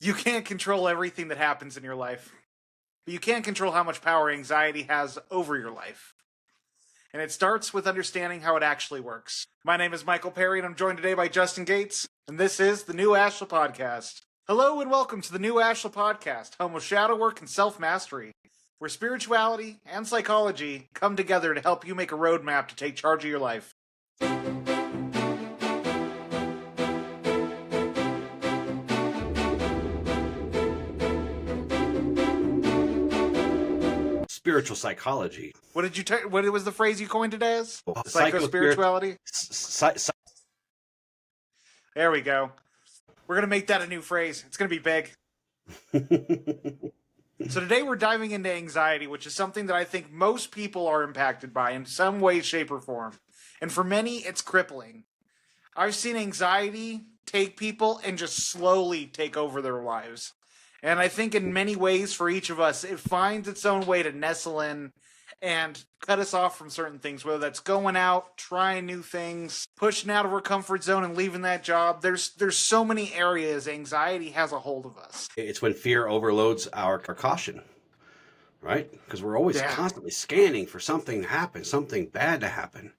You can't control everything that happens in your life, but you can control how much power anxiety has over your life. And it starts with understanding how it actually works. My name is Michael Perry, and I'm joined today by Justin Gates, and this is the New Ashla Podcast. Hello and welcome to the New Ashla Podcast, home of shadow work and self-mastery, where spirituality and psychology come together to help you make a roadmap to take charge of your life. Spiritual psychology. What did you? What was the phrase you coined it as? Psychospirituality. There we go. We're gonna make that a new phrase. It's gonna be big. So today we're diving into anxiety, which is something that I think most people are impacted by in some way, shape, or form. And for many, it's crippling. I've seen anxiety take people and just slowly take over their lives. And I think in many ways for each of us, it finds its own way to nestle in and cut us off from certain things, whether that's going out, trying new things, pushing out of our comfort zone and leaving that job. There's so many areas anxiety has a hold of us. It's when fear overloads our caution, right? Because we're always constantly scanning for something to happen, something bad to happen.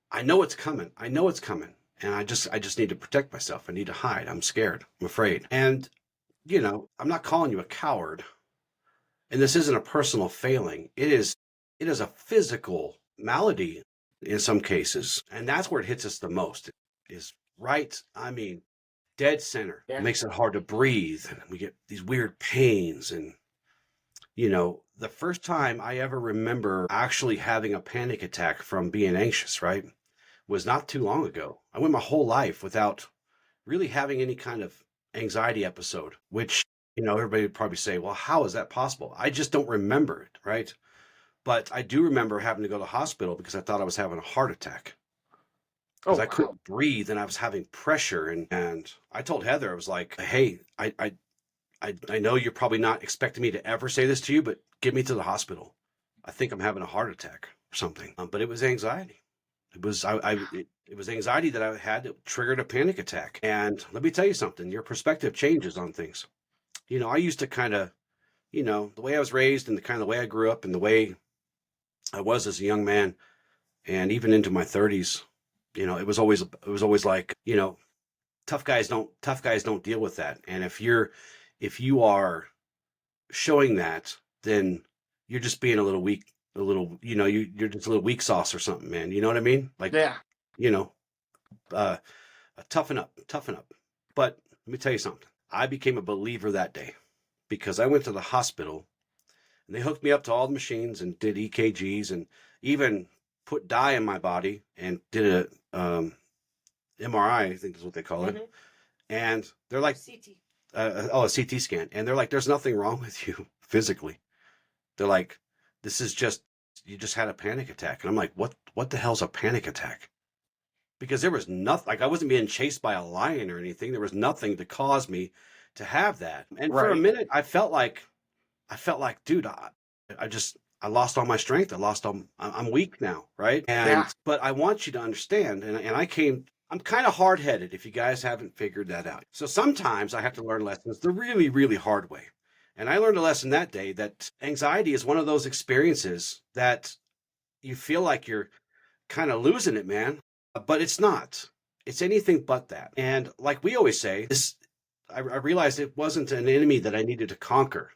I know it's coming. And I just need to protect myself. I need to hide. I'm scared. I'm afraid. And you know, I'm not calling you a coward, and this isn't a personal failing. It is a physical malady in some cases, and that's where it hits us the most. It is right, dead center. It makes it hard to breathe, and we get these weird pains. And you know, the first time I ever remember actually having a panic attack from being anxious, right, was not too long ago. I went my whole life without really having any kind of anxiety episode, which, you know, everybody would probably say, well, how is that possible? I just don't remember it, right? But I do remember having to go to the hospital because I thought I was having a heart attack. Because I couldn't breathe and I was having pressure. And I told Heather, I was like, hey, I know you're probably not expecting me to ever say this to you, but get me to the hospital. I think I'm having a heart attack or something. But it was anxiety. It was it was anxiety that I had that triggered a panic attack. And let me tell you something, your perspective changes on things. You know, I used to kind of, you know, the way I was raised and the kind of the way I grew up and the way I was as a young man and even into my 30s, you know, it was always like, you know, tough guys don't deal with that. And if you are showing that, then you're just being a little weak. You know, you're just a little weak sauce or something, man. You know what I mean? Like, you know, toughen up. But let me tell you something. I became a believer that day because I went to the hospital and they hooked me up to all the machines and did EKGs and even put dye in my body and did a MRI, I think is what they call it. And they're like, CT. A CT scan. And they're like, there's nothing wrong with you physically. They're like, this is just, you just had a panic attack. And I'm like, what the hell's a panic attack? Because there was nothing, like I wasn't being chased by a lion or anything. There was nothing to cause me to have that. And for a minute, I felt like, dude, I lost all my strength. I'm weak now. Right. But I want you to understand. And I'm kind of hard-headed if you guys haven't figured that out. So sometimes I have to learn lessons the really, really hard way. And I learned a lesson that day that anxiety is one of those experiences that you feel like you're kind of losing it, man. But it's not. It's anything but that. And like we always say, I realized it wasn't an enemy that I needed to conquer.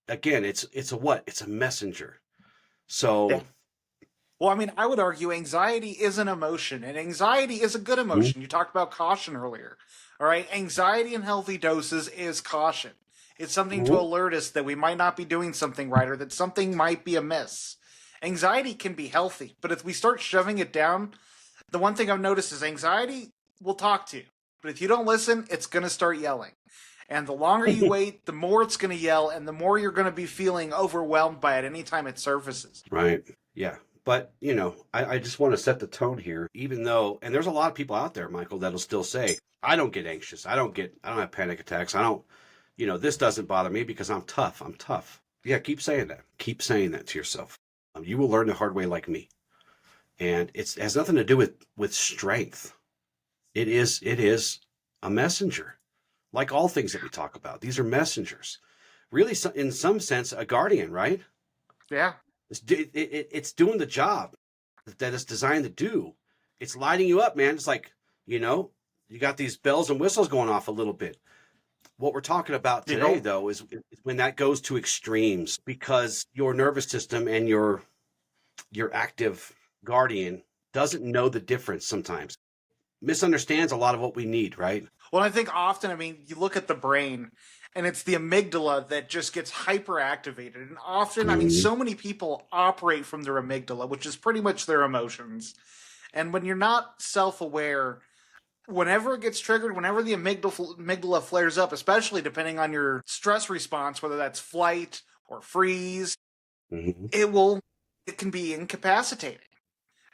Again, it's a what? It's a messenger. So... Well, I mean, I would argue anxiety is an emotion, and anxiety is a good emotion. You talked about caution earlier. All right, anxiety in healthy doses is caution. It's something to alert us that we might not be doing something right or that something might be amiss. Anxiety can be healthy, but if we start shoving it down, the one thing I've noticed is anxiety will talk to you. But if you don't listen, it's going to start yelling. And the longer you wait, the more it's going to yell, and the more you're going to be feeling overwhelmed by it anytime it surfaces. Right. Yeah. But, you know, I just want to set the tone here, even though, and there's a lot of people out there, Michael, that'll still say, I don't get anxious. I don't have panic attacks. You know, this doesn't bother me because I'm tough. Yeah, keep saying that. Keep saying that to yourself. You will learn the hard way like me. And it has nothing to do with strength. It is a messenger. Like all things that we talk about, these are messengers. Really, in some sense, a guardian, right? Yeah. It's doing the job that it's designed to do. It's lighting you up, man. It's like, you know, you got these bells and whistles going off a little bit. What we're talking about today, Yep. though, is when that goes to extremes, because your nervous system and your active guardian doesn't know the difference sometimes. Misunderstands a lot of what we need, right? Well, I think often, I mean, you look at the brain and it's the amygdala that just gets hyperactivated. And often, I mean, Mm-hmm. so many people operate from their amygdala, which is pretty much their emotions. And when you're not self aware, whenever it gets triggered, whenever the amygdala flares up, especially depending on your stress response, whether that's flight or freeze, Mm-hmm. it can be incapacitating.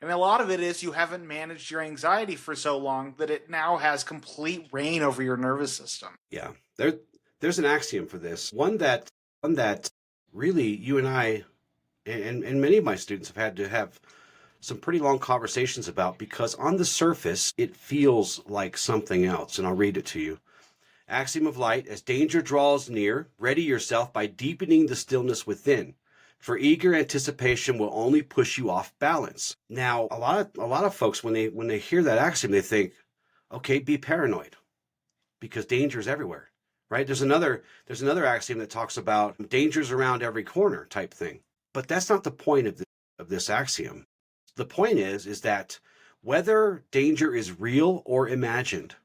And a lot of it is you haven't managed your anxiety for so long that it now has complete reign over your nervous system. Yeah, there's an axiom for this. One that really you and I and many of my students have had to have some pretty long conversations about, because on the surface it feels like something else. And I'll read it to you. Axiom of light: as danger draws near, ready yourself by deepening the stillness within. For eager anticipation will only push you off balance. Now, a lot of folks, when they hear that axiom, they think, okay, be paranoid, because danger is everywhere, right? There's another axiom that talks about dangers around every corner type thing. But that's not the point of this axiom. The point is that whether danger is real or imagined,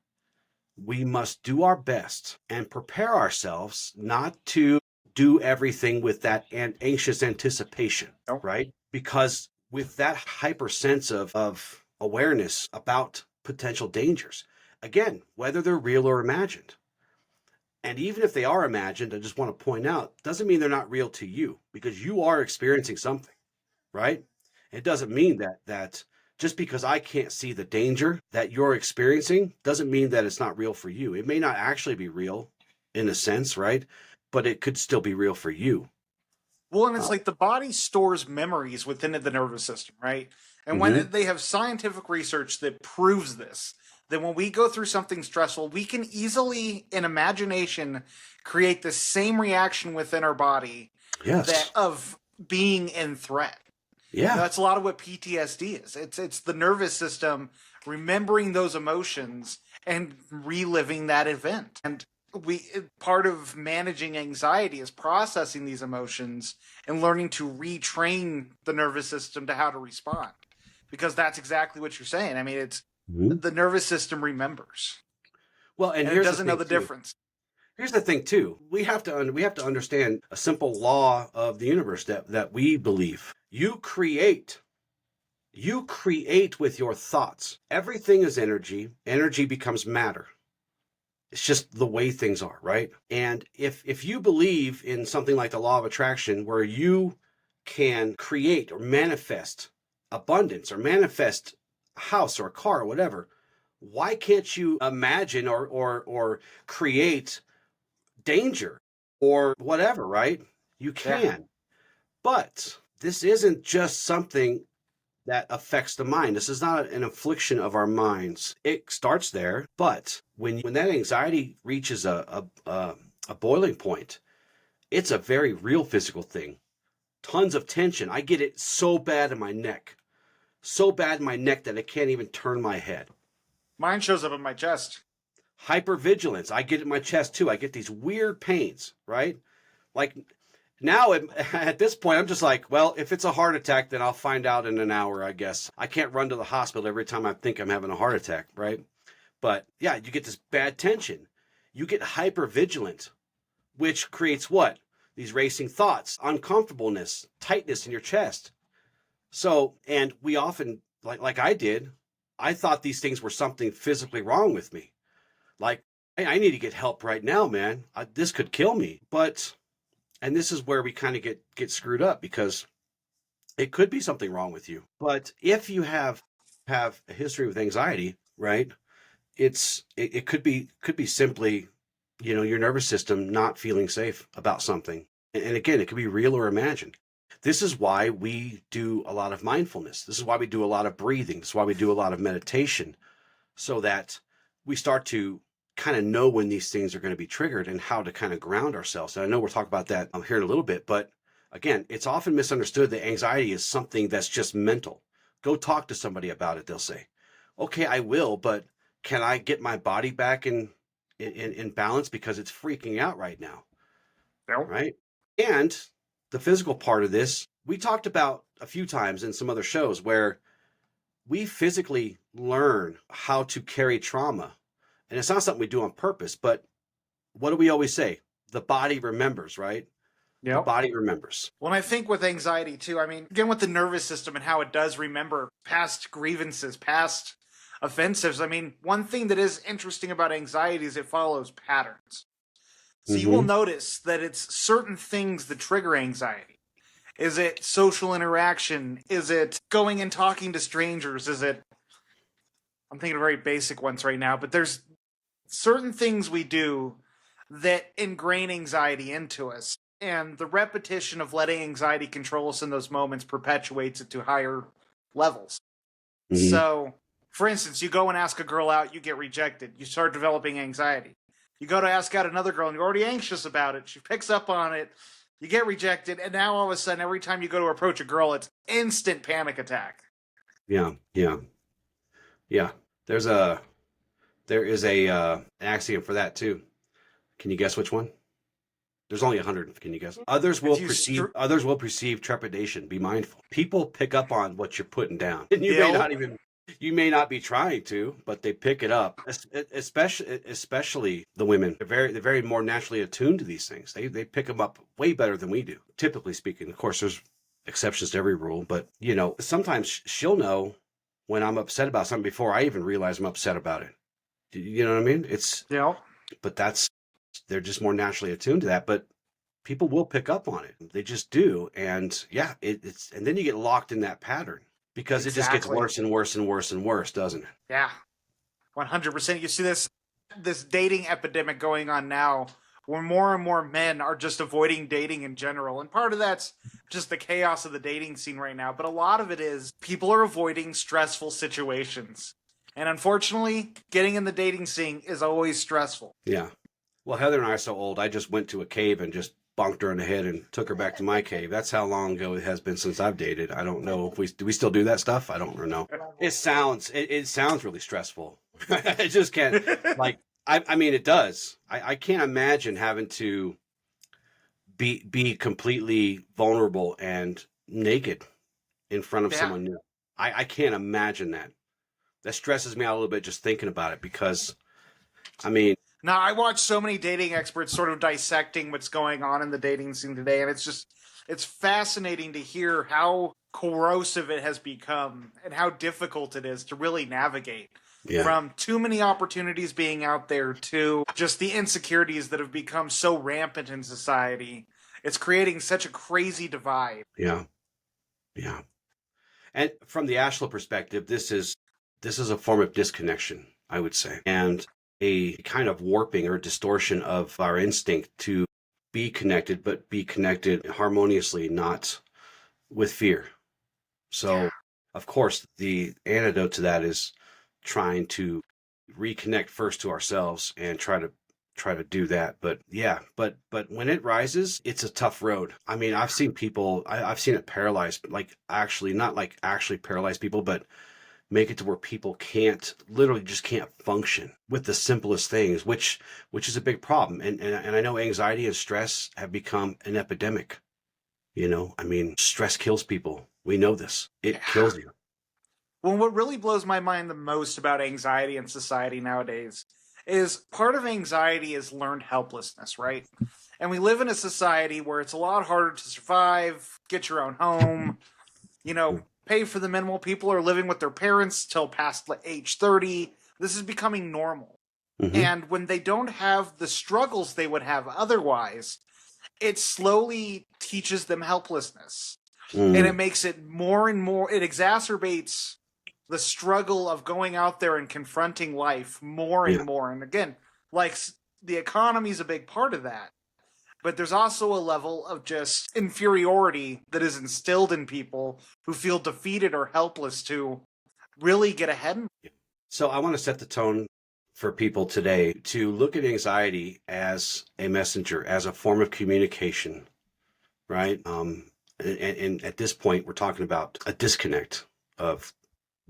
we must do our best and prepare ourselves not to do everything with that anxious anticipation, No. right? Because with that hyper sense of awareness about potential dangers, again, whether they're real or imagined, and even if they are imagined, I just want to point out, doesn't mean they're not real to you, because you are experiencing something, right? It doesn't mean that just because I can't see the danger that you're experiencing doesn't mean that it's not real for you. It may not actually be real in a sense, right? But it could still be real for you. Well, and it's Uh, like the body stores memories within the nervous system, right? And mhm. when they have scientific research that proves this, that when we go through something stressful, we can easily, in imagination, create the same reaction within our body that Yes. of being in threat. And Yeah. that's a lot of what PTSD is. It's the nervous system remembering those emotions and reliving that event. And we part of managing anxiety is processing these emotions and learning to retrain the nervous system to how to respond. Because that's exactly what you're saying. I mean, it's Mhm. the nervous system remembers Well, and and it here's the doesn't know thing the too. difference. Here's the thing too. We have to understand a simple law of the universe that we believe. You create with your thoughts. Everything is energy. Energy becomes matter. It's just the way things are, right? And if you believe in something like the law of attraction, where you can create or manifest abundance or manifest a house or a car or whatever, why can't you imagine or create danger or whatever, right? You Yeah. can. But this isn't just something that affects the mind. This is not an affliction of our minds. It starts there, but when that anxiety reaches a boiling point, it's a very real physical thing. Tons of tension. I get it so bad in my neck, so bad in my neck that I can't even turn my head. Mine shows up in my chest. Hypervigilance. I get it in my chest too. I get these weird pains, right? Like now, at this point, I'm just like, well, if it's a heart attack, then I'll find out in an hour, I guess. I can't run to the hospital every time I think I'm having a heart attack, right? But yeah, you get this bad tension. You get hyper vigilant, which creates what? These racing thoughts, uncomfortableness, tightness in your chest. So, and we often, like I did, I thought these things were something physically wrong with me. Like, hey, I need to get help right now, man. This could kill me. But and this is where we kind of get screwed up, because it could be something wrong with you. But if you have a history with anxiety, right? It could be simply, your nervous system not feeling safe about something. And again, it could be real or imagined. This is why we do a lot of mindfulness. This is why we do a lot of breathing. This is why we do a lot of meditation, so that we start to kind of know when these things are going to be triggered and how to kind of ground ourselves. And I know we'll talk about that here in a little bit, but again, it's often misunderstood that anxiety is something that's just mental. Go talk to somebody about it. They'll say, okay, I will, but can I get my body back in balance because it's freaking out right now? Nope. Right. And the physical part of this, we talked about a few times in some other shows where we physically learn how to carry trauma. And it's not something we do on purpose, but what do we always say? The body remembers, right? The Yep. body remembers. Well, I think with anxiety too, I mean, again, with the nervous system and how it does remember past grievances, past offensives. I mean, one thing that is interesting about anxiety is it follows patterns. So you will notice that it's certain things that trigger anxiety. Is it social interaction? Is it going and talking to strangers? Is it, I'm thinking of very basic ones right now, but there's certain things we do that ingrain anxiety into us. And the repetition of letting anxiety control us in those moments perpetuates it to higher levels. So, for instance, you go and ask a girl out, you get rejected. You start developing anxiety. You go to ask out another girl and you're already anxious about it. She picks up on it. You get rejected. And now all of a sudden, every time you go to approach a girl, it's instant panic attack. Yeah. There is a axiom for that too. Can you guess which one? There's only 100. Can you guess? Others will perceive trepidation. Be mindful. People pick up on what you're putting down, and you may not be trying to, but they pick it up. Especially the women. They're very more naturally attuned to these things. They pick them up way better than we do. Typically speaking, of course, there's exceptions to every rule, but sometimes she'll know when I'm upset about something before I even realize I'm upset about it. You know what I mean? But they're just more naturally attuned to that, but people will pick up on it. They just do. And yeah, it's and then you get locked in that pattern because it just gets worse and worse and worse and worse, doesn't it? Yeah. 100%. You see this dating epidemic going on now where more and more men are just avoiding dating in general. And part of that's just the chaos of the dating scene right now, but a lot of it is people are avoiding stressful situations. And unfortunately, getting in the dating scene is always stressful. Yeah. Well, Heather and I are so old, I just went to a cave and just bonked her in the head and took her back to my cave. That's how long ago it has been since I've dated. I don't know if do we still do that stuff? I don't know. It sounds really stressful. I just can't I mean it does. I can't imagine having to be completely vulnerable and naked in front of someone new. I can't imagine that. That stresses me out a little bit just thinking about it because I mean now, I watch so many dating experts sort of dissecting what's going on in the dating scene today, and it's fascinating to hear how corrosive it has become and how difficult it is to really navigate. Yeah. From too many opportunities being out there to just the insecurities that have become so rampant in society. It's creating such a crazy divide. Yeah. And from the Ashla perspective, this is a form of disconnection, I would say. And a kind of warping or distortion of our instinct to be connected, but be connected harmoniously, not with fear. So, of course, the antidote to that is trying to reconnect first to ourselves and try to do that. But yeah, but when it rises, it's a tough road. I mean, I've seen people, I've seen it paralyze, not actually paralyze people, but make it to where people literally just can't function with the simplest things, which is a big problem. And I know anxiety and stress have become an epidemic. I mean, stress kills people. We know this. It kills you. Well, what really blows my mind the most about anxiety in society nowadays is part of anxiety is learned helplessness, right? And we live in a society where it's a lot harder to survive, get your own home, pay for the minimal. People are living with their parents till past age 30. This is becoming normal. Mm-hmm. And when they don't have the struggles they would have otherwise, it slowly teaches them helplessness. Mm. And it makes it more and more, it exacerbates the struggle of going out there and confronting life more and more. And again, the economy is a big part of that. But there's also a level of just inferiority that is instilled in people who feel defeated or helpless to really get ahead. So I want to set the tone for people today to look at anxiety as a messenger, as a form of communication, right? And at this point, we're talking about a disconnect of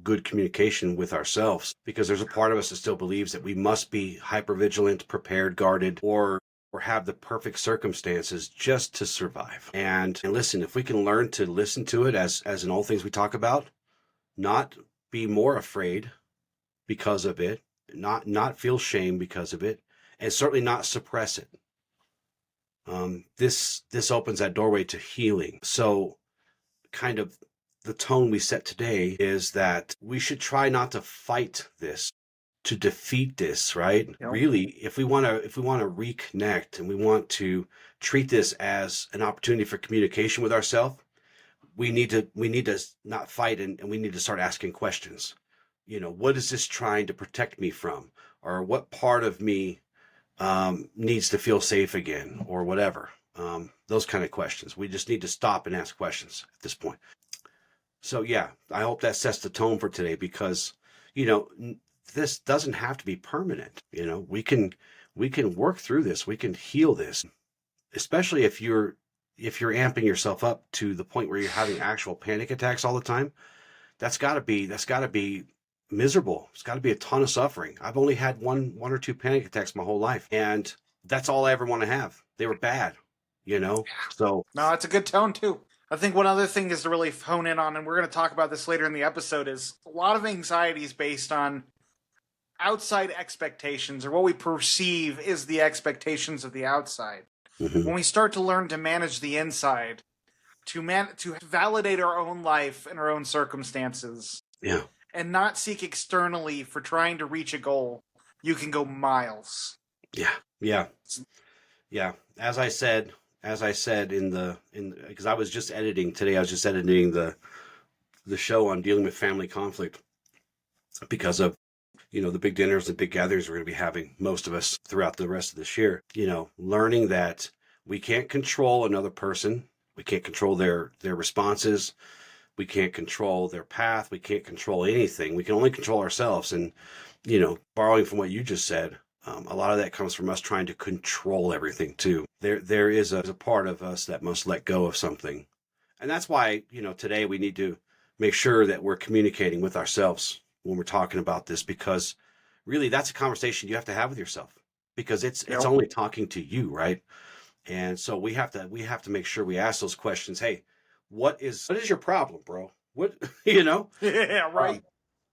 good communication with ourselves, because there's a part of us that still believes that we must be hypervigilant, prepared, guarded, or have the perfect circumstances just to survive. And listen, if we can learn to listen to it as in all things we talk about, not be more afraid because of it, not feel shame because of it, and certainly not suppress it. This opens that doorway to healing. So kind of the tone we set today is that we should try not to fight this, to defeat this, right? Yep. Really, if we want to reconnect and we want to treat this as an opportunity for communication with ourselves, we need to not fight, and we need to start asking questions. What is this trying to protect me from? Or what part of me needs to feel safe again, or whatever? Those kind of questions. We just need to stop and ask questions at this point. So yeah, I hope that sets the tone for today, because, this doesn't have to be permanent. We can work through this. We can heal this, especially if you're amping yourself up to the point where you're having actual panic attacks all the time. That's got to be miserable. It's got to be a ton of suffering. I've only had one or two panic attacks my whole life, and that's all I ever want to have. They were bad, So No, it's a good tone too. I think one other thing is to really hone in on, and we're going to talk about this later in the episode, is a lot of anxiety is based on outside expectations, or what we perceive is the expectations of the outside. When we start to learn to manage the inside, to validate our own life and our own circumstances, yeah, and not seek externally for trying to reach a goal, you can go miles. Yeah. As I said because I was just editing today, I was just editing the show on dealing with family conflict, because of the big dinners and big gatherings we're going to be having, most of us, throughout the rest of this year. Learning that we can't control another person, we can't control their responses, we can't control their path, we can't control anything. We can only control ourselves. And borrowing from what you just said, a lot of that comes from us trying to control everything too. There is a part of us that must let go of something. And that's why, today we need to make sure that we're communicating with ourselves when we're talking about this, because really that's a conversation you have to have with yourself, because it's only talking to you, right? And so we have to make sure we ask those questions. Hey, what is your problem, bro? What, Yeah, right.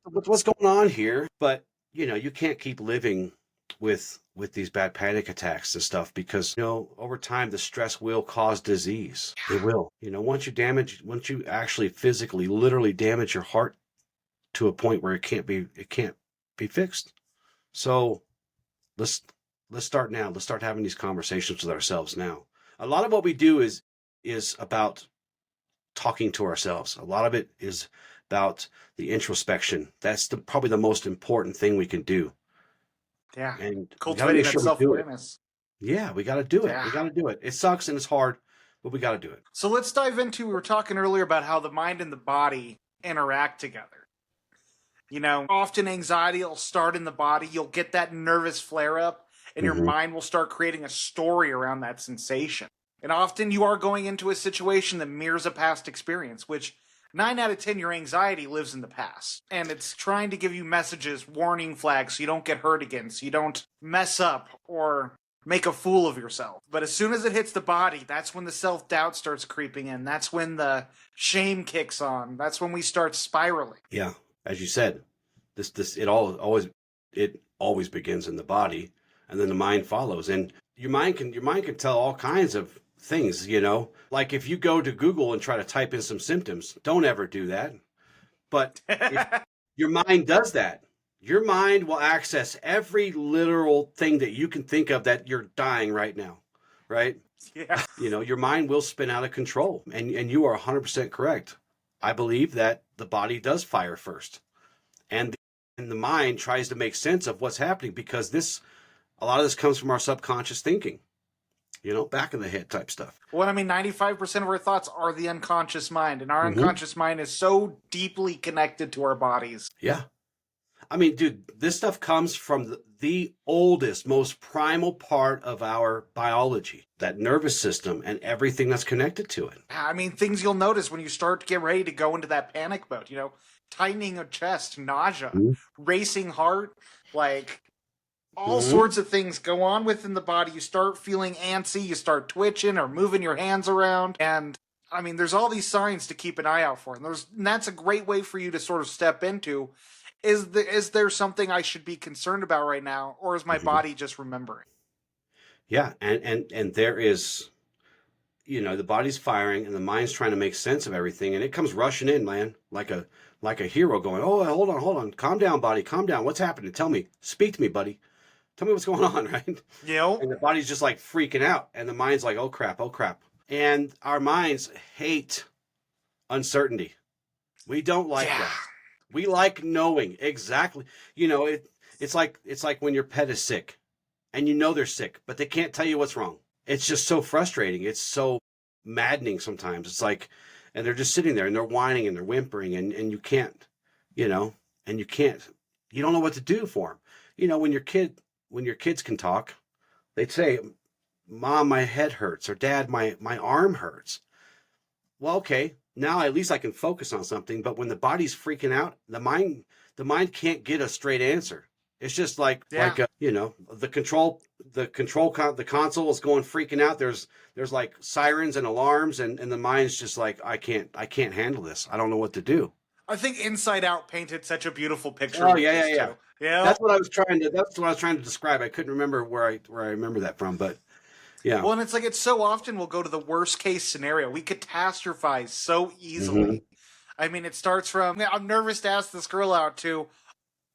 What's going on here? But you can't keep living with these bad panic attacks and stuff, because over time the stress will cause disease. It will. Once you actually physically, literally damage your heart to a point where it can't be fixed. So let's start now. Let's start having these conversations with ourselves now. A lot of what we do is about talking to ourselves. A lot of it is about the introspection. That's probably the most important thing we can do. Yeah. And Cultivating that self-awareness. Yeah, we got to do it. Yeah. We got to do it. It sucks and it's hard, but we got to do it. So let's dive into, we were talking earlier about how the mind and the body interact together. Often anxiety will start in the body. You'll get that nervous flare up, and your mind will start creating a story around that sensation. And often you are going into a situation that mirrors a past experience, which 9 out of 10, your anxiety lives in the past. And it's trying to give you messages, warning flags, so you don't get hurt again, so you don't mess up or make a fool of yourself. But as soon as it hits the body, that's when the self-doubt starts creeping in. That's when the shame kicks on. That's when we start spiraling. Yeah. As you said, it always begins in the body, and then the mind follows. And your mind can tell all kinds of things, like if you go to Google and try to type in some symptoms, don't ever do that. But if your mind does that, your mind will access every literal thing that you can think of that you're dying right now, right? Yeah. Your mind will spin out of control, and you are 100% correct. I believe that the body does fire first, and the mind tries to make sense of what's happening, because a lot of this comes from our subconscious thinking, back of the head type stuff. Well, 95% of our thoughts are the unconscious mind, and our unconscious mind is so deeply connected to our bodies. Yeah. I mean, dude, this stuff comes from the oldest, most primal part of our biology, that nervous system and everything that's connected to it. I mean, things you'll notice when you start to get ready to go into that panic mode, tightening of chest, nausea, racing heart, like all Mm-hmm. sorts of things go on within the body. You start feeling antsy, you start twitching or moving your hands around. And I mean, there's all these signs to keep an eye out for. And that's a great way for you to sort of step into. Is there something I should be concerned about right now, or is my Mm-hmm. body just remembering? Yeah, and there is, the body's firing and the mind's trying to make sense of everything, and it comes rushing in, man, like a hero going, "Oh, hold on, calm down, body, calm down. What's happening? Tell me, speak to me, buddy. Tell me what's going on," right? You know? And the body's just like freaking out, and the mind's like, "Oh crap, oh crap." And our minds hate uncertainty. We don't like Yeah. that. We like knowing exactly. It's like when your pet is sick, and they're sick, but they can't tell you what's wrong. It's just so frustrating. It's so maddening sometimes. It's like, and they're just sitting there and they're whining and they're whimpering, and you can't, you know, and you don't know what to do for them. When your kids can talk, they'd say, "Mom, my head hurts," or "Dad, my arm hurts." Well, okay, now at least I can focus on something. But when the body's freaking out, the mind can't get a straight answer. It's just Yeah. the console is going freaking out. There's like sirens and alarms, and the mind's just like, I can't handle this. I don't know what to do. I think Inside Out painted such a beautiful picture Oh with yeah, yeah, this yeah. too. Yeah. That's what I was trying to describe. I couldn't remember where I remember that from, but yeah. Well, and it's like it's so often we'll go to the worst case scenario. We catastrophize so Hmm. easily. I mean, it starts from I'm nervous to ask this girl out to,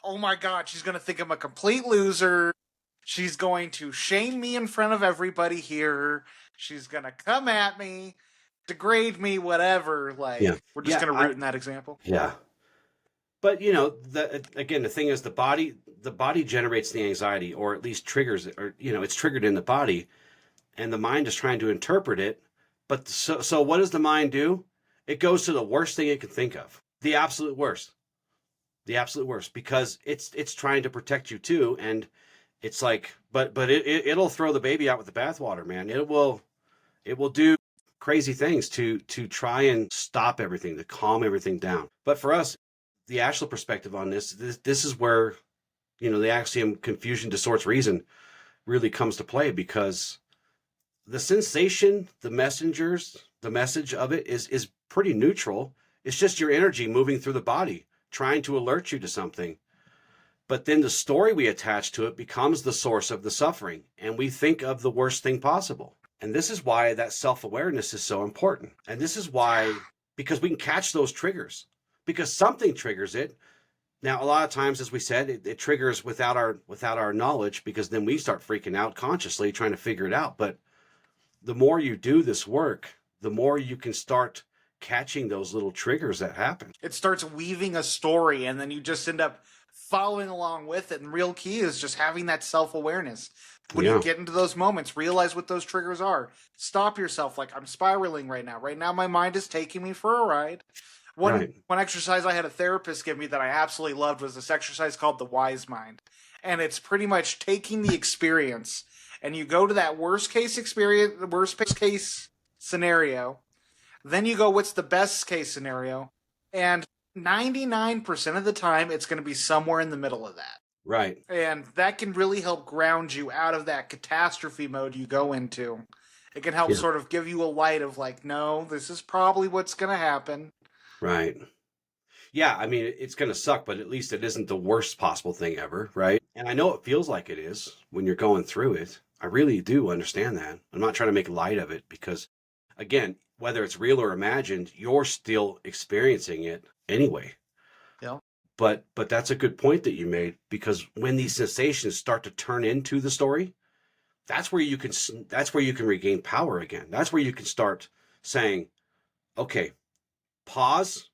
oh my god, she's going to think I'm a complete loser. She's going to shame me in front of everybody here. She's going to come at me, degrade me, whatever. Yeah, Like, we're just yeah, going to root in that example. yeah. But again, the thing is, the body generates the anxiety, or at least triggers it, or it's triggered in the body, and the mind is trying to interpret it. But so what does the mind do? It goes to the worst thing it can think of, the absolute worst, because it's trying to protect you too, and it's like, but it'll throw the baby out with the bathwater, man. It will do crazy things to try and stop everything, to calm everything down. But for us, the Ashla perspective on this is where the axiom confusion distorts reason really comes to play, because the sensation, the message of it is pretty neutral. It's just your energy moving through the body, trying to alert you to something. But then the story we attach to it becomes the source of the suffering, and we think of the worst thing possible. And this is why that self-awareness is so important. And this is why, because we can catch those triggers, because something triggers it. Now, a lot of times, as we said, it triggers without our knowledge, because then we start freaking out consciously trying to figure it out. But the more you do this work, the more you can start catching those little triggers that happen. It starts weaving a story, and then you just end up following along with it. And real key is just having that self awareness. When you Yeah, get into those moments, realize what those triggers are. Stop yourself. Like, I'm spiraling right now. Right now, my mind is taking me for a ride. One right. one exercise I had a therapist give me that I absolutely loved was this exercise called the Wise Mind, and it's pretty much taking the experience and you go to that worst case experience, the worst case scenario. Then you go, what's the best case scenario? And 99% of the time, it's going to be somewhere in the middle of that. Right. And that can really help ground you out of that catastrophe mode you go into. It can help Yeah. sort of give you a light of like, no, this is probably what's going to happen. Right. Yeah, I mean, it's going to suck, but at least it isn't the worst possible thing ever, right? And I know it feels like it is when you're going through it. I really do understand that. I'm not trying to make light of it, because, again, whether it's real or imagined, you're still experiencing it anyway. Yeah. But that's a good point that you made, because when these sensations start to turn into the story, that's where you can regain power again. That's where you can start saying, okay, pause,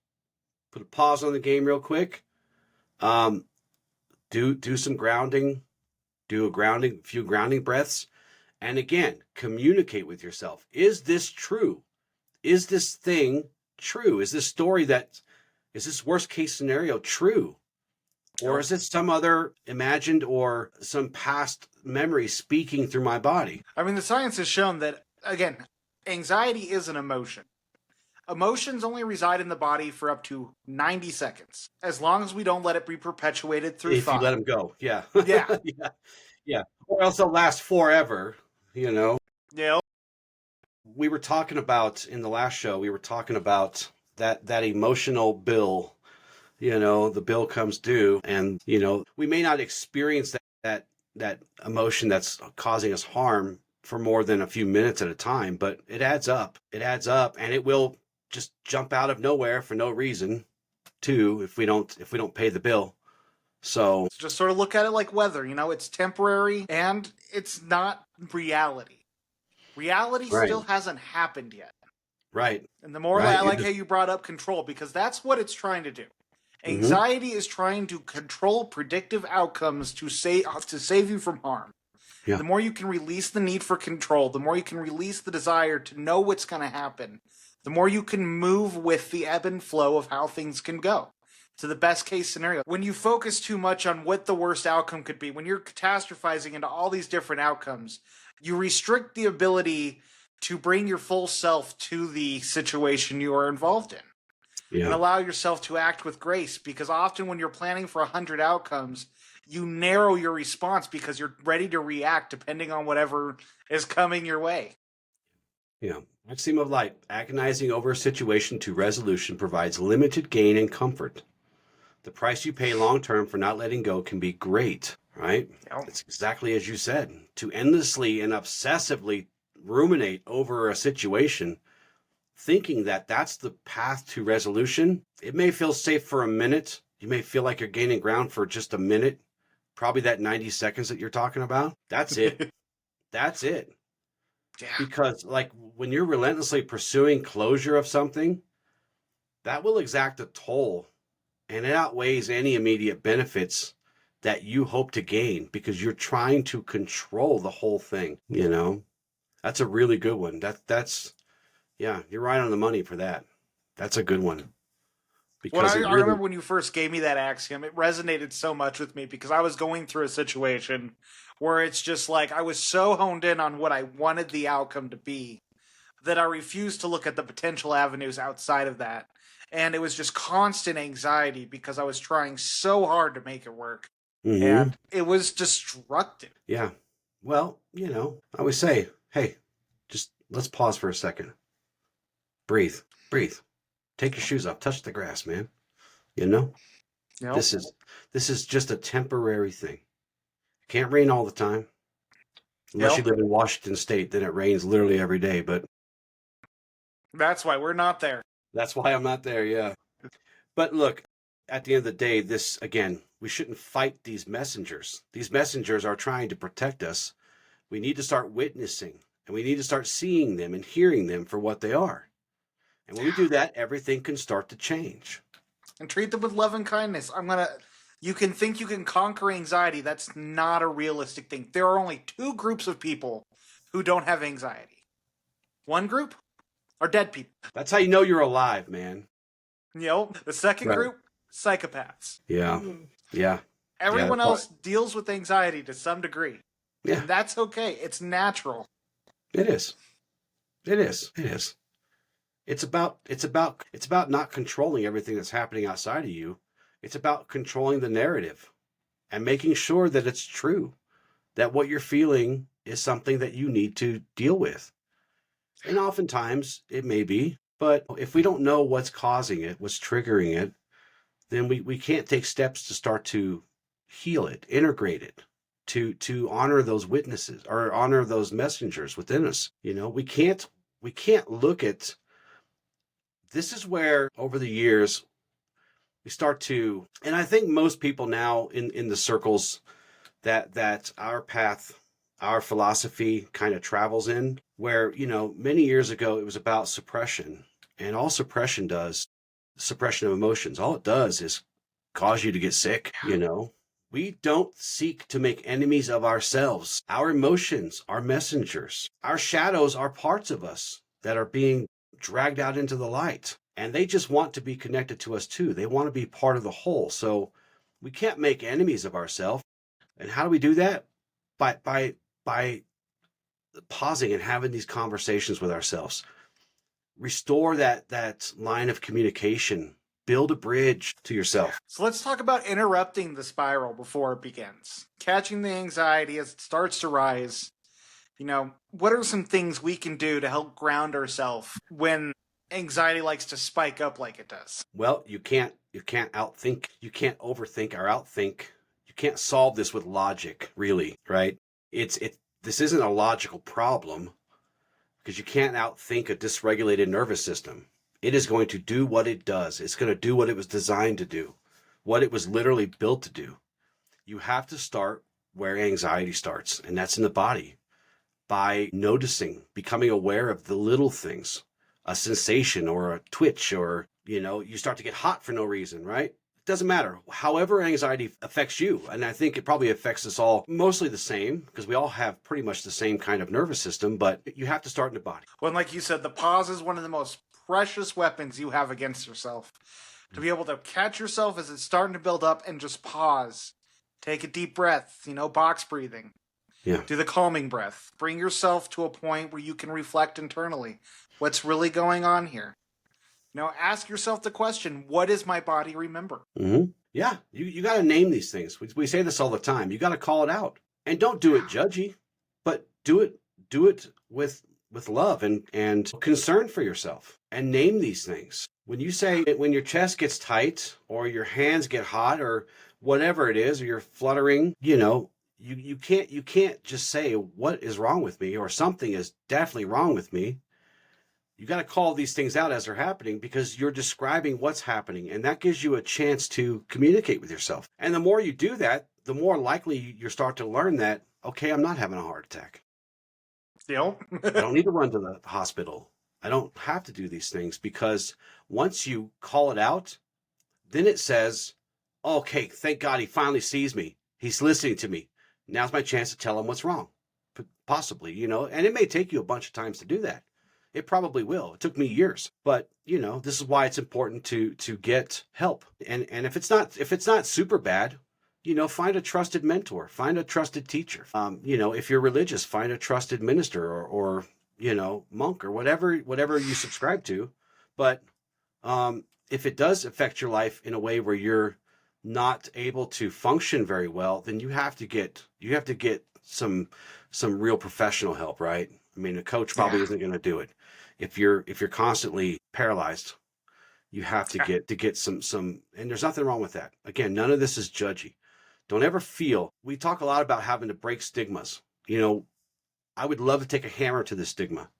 put a pause on the game real quick. Um, do some grounding, few grounding breaths, and again, communicate with yourself. Is this true? Is this thing true? Is this worst case scenario true? Or is it some other imagined or some past memory speaking through my body? I mean, the science has shown that, again, anxiety is an emotion. Emotions only reside in the body for up to 90 seconds, as long as we don't let it be perpetuated through If you let thought. them go. Yeah. Yeah. Yeah. Yeah. Or else they'll last forever, you know. Yeah. We were talking about in the last show, we were talking about that emotional bill, the bill comes due, and we may not experience that emotion that's causing us harm for more than a few minutes at a time, but it adds up. It adds up, and it will just jump out of nowhere for no reason too if we don't pay the bill. So just sort of look at it like weather. It's temporary and it's not reality. Reality right, still hasn't happened yet. right, And the more right. I like how you brought up control, because that's what it's trying to do. Mm-hmm. Anxiety is trying to control predictive outcomes to save you from harm. Yeah. The more you can release the need for control, the more you can release the desire to know what's going to happen, the more you can move with the ebb and flow of how things can go to the best case scenario. When you focus too much on what the worst outcome could be, when you're catastrophizing into all these different outcomes, you restrict the ability to bring your full self to the situation you are involved in. And Yeah. allow yourself to act with grace, because often when you're planning for 100 outcomes, you narrow your response because you're ready to react depending on whatever is coming your way. Yeah. Axiom of light. Agonizing over a situation to resolution provides limited gain and comfort. The price you pay long term for not letting go can be great, right? It's exactly as you said. To endlessly and obsessively ruminate over a situation, thinking that that's the path to resolution, it may feel safe for a minute. You may feel like you're gaining ground for just a minute, probably that 90 seconds that you're talking about. That's it. That's it. Yeah. Because, like, when you're relentlessly pursuing closure of something, that will exact a toll, and it outweighs any immediate benefits that you hope to gain because you're trying to control the whole thing. That's a really good one. That's yeah, you're right on the money for that. That's a good one When because I, it I really. remember when you first gave me that axiom, it resonated so much with me because I was going through a situation where it's just like I was so honed in on what I wanted the outcome to be that I refused to look at the potential avenues outside of that. And it was just constant anxiety because I was trying so hard to make it work. Mm-hmm. And it was destructive. Yeah. Well, I always say, hey, just let's pause for a second. Breathe. Breathe. Take your shoes off. Touch the grass, man. You know? You know? This is just a temporary thing. It can't rain all the time. Unless You you know? live in Washington State, then it rains literally every day, but That's why we're not there. that's why I'm not there, yeah. But look, at the end of the day, this again, we shouldn't fight these messengers. These messengers are trying to protect us. We need to start witnessing, and we need to start seeing them and hearing them for what they are. And when we do that, everything can start to change. And treat them with love and kindness. You can think you can conquer anxiety. That's not a realistic thing. There are only two groups of people who don't have anxiety. One group are dead people. That's how you know you're alive, man. The second Right. group, psychopaths. Yeah. Yeah. Everyone else deals with anxiety to some degree. Yeah. And that's okay. It's natural. It is. It is. It is. It's about not controlling everything that's happening outside of you. It's about controlling the narrative and making sure that it's true, that what you're feeling is something that you need to deal with. And oftentimes it may be, but if we don't know what's causing it, what's triggering it, then we can't take steps to start to heal it, integrate it, to honor those witnesses or honor those messengers within us. We can't look at. This is where over the years we start to, and I think most people now in the circles that our path, our philosophy kind of travels in, where many years ago it was about suppression, and all suppression does, suppression of emotions, all it does is cause you to get sick. We don't seek to make enemies of ourselves. Our emotions are messengers. Our shadows are parts of us that are being dragged out into the light, and they just want to be connected to us too. They want to be part of the whole. So We can't make enemies of ourselves. And how do we do that? By pausing and having these conversations with ourselves. Restore that line of communication. Build a bridge to yourself. So let's talk about interrupting the spiral before it begins. Catching the anxiety as it starts to rise. What are some things we can do to help ground ourselves when anxiety likes to spike up like it does? Well, you can't outthink, you can't overthink or outthink. You can't solve this with logic, really, right? This isn't a logical problem because you can't outthink a dysregulated nervous system. It is going to do what it does. It's going to do what it was designed to do, what it was literally built to do. You have to start where anxiety starts, and that's in the body. By noticing, becoming aware of the little things, a sensation or a twitch, or, you start to get hot for no reason, right? It doesn't matter. However anxiety affects you, and I think it probably affects us all mostly the same because we all have pretty much the same kind of nervous system, but you have to start in the body. Well, and like you said, the pause is one of the most precious weapons you have against yourself. To be able to catch yourself as it's starting to build up and just pause. Take a deep breath, box breathing. Yeah. Do the calming breath. Bring yourself to a point where you can reflect internally. What's really going on here? Ask yourself the question, what does my body remember? Mm-hmm. Yeah, you got to name these things. We say this all the time. You got to call it out. And don't do it judgy, but do it with love and concern for yourself, and name these things. When you say when your chest gets tight or your hands get hot or whatever it is, or you're fluttering, you can't just say what is wrong with me or something is definitely wrong with me. You got to call these things out as they're happening because you're describing what's happening, and that gives you a chance to communicate with yourself. And the more you do that, the more likely you start to learn that, okay, I'm not having a heart attack. I don't need to run to the hospital. I don't have to do these things, because once you call it out, then it says, okay, thank God he finally sees me. He's listening to me. Now's my chance to tell him what's wrong, possibly, and it may take you a bunch of times to do that. It probably will. It took me years, but this is why it's important to get help. And if it's not super bad, find a trusted mentor, find a trusted teacher. If you're religious, find a trusted minister or monk or whatever you subscribe to. But if it does affect your life in a way where you're not able to function very well, then you have to get some real professional help, right? I mean, a coach probably isn't going to do it. If you're constantly paralyzed, you have to get some, and there's nothing wrong with that. Again, none of this is judgy. Don't ever feel, we talk a lot about having to break stigmas. I would love to take a hammer to this stigma.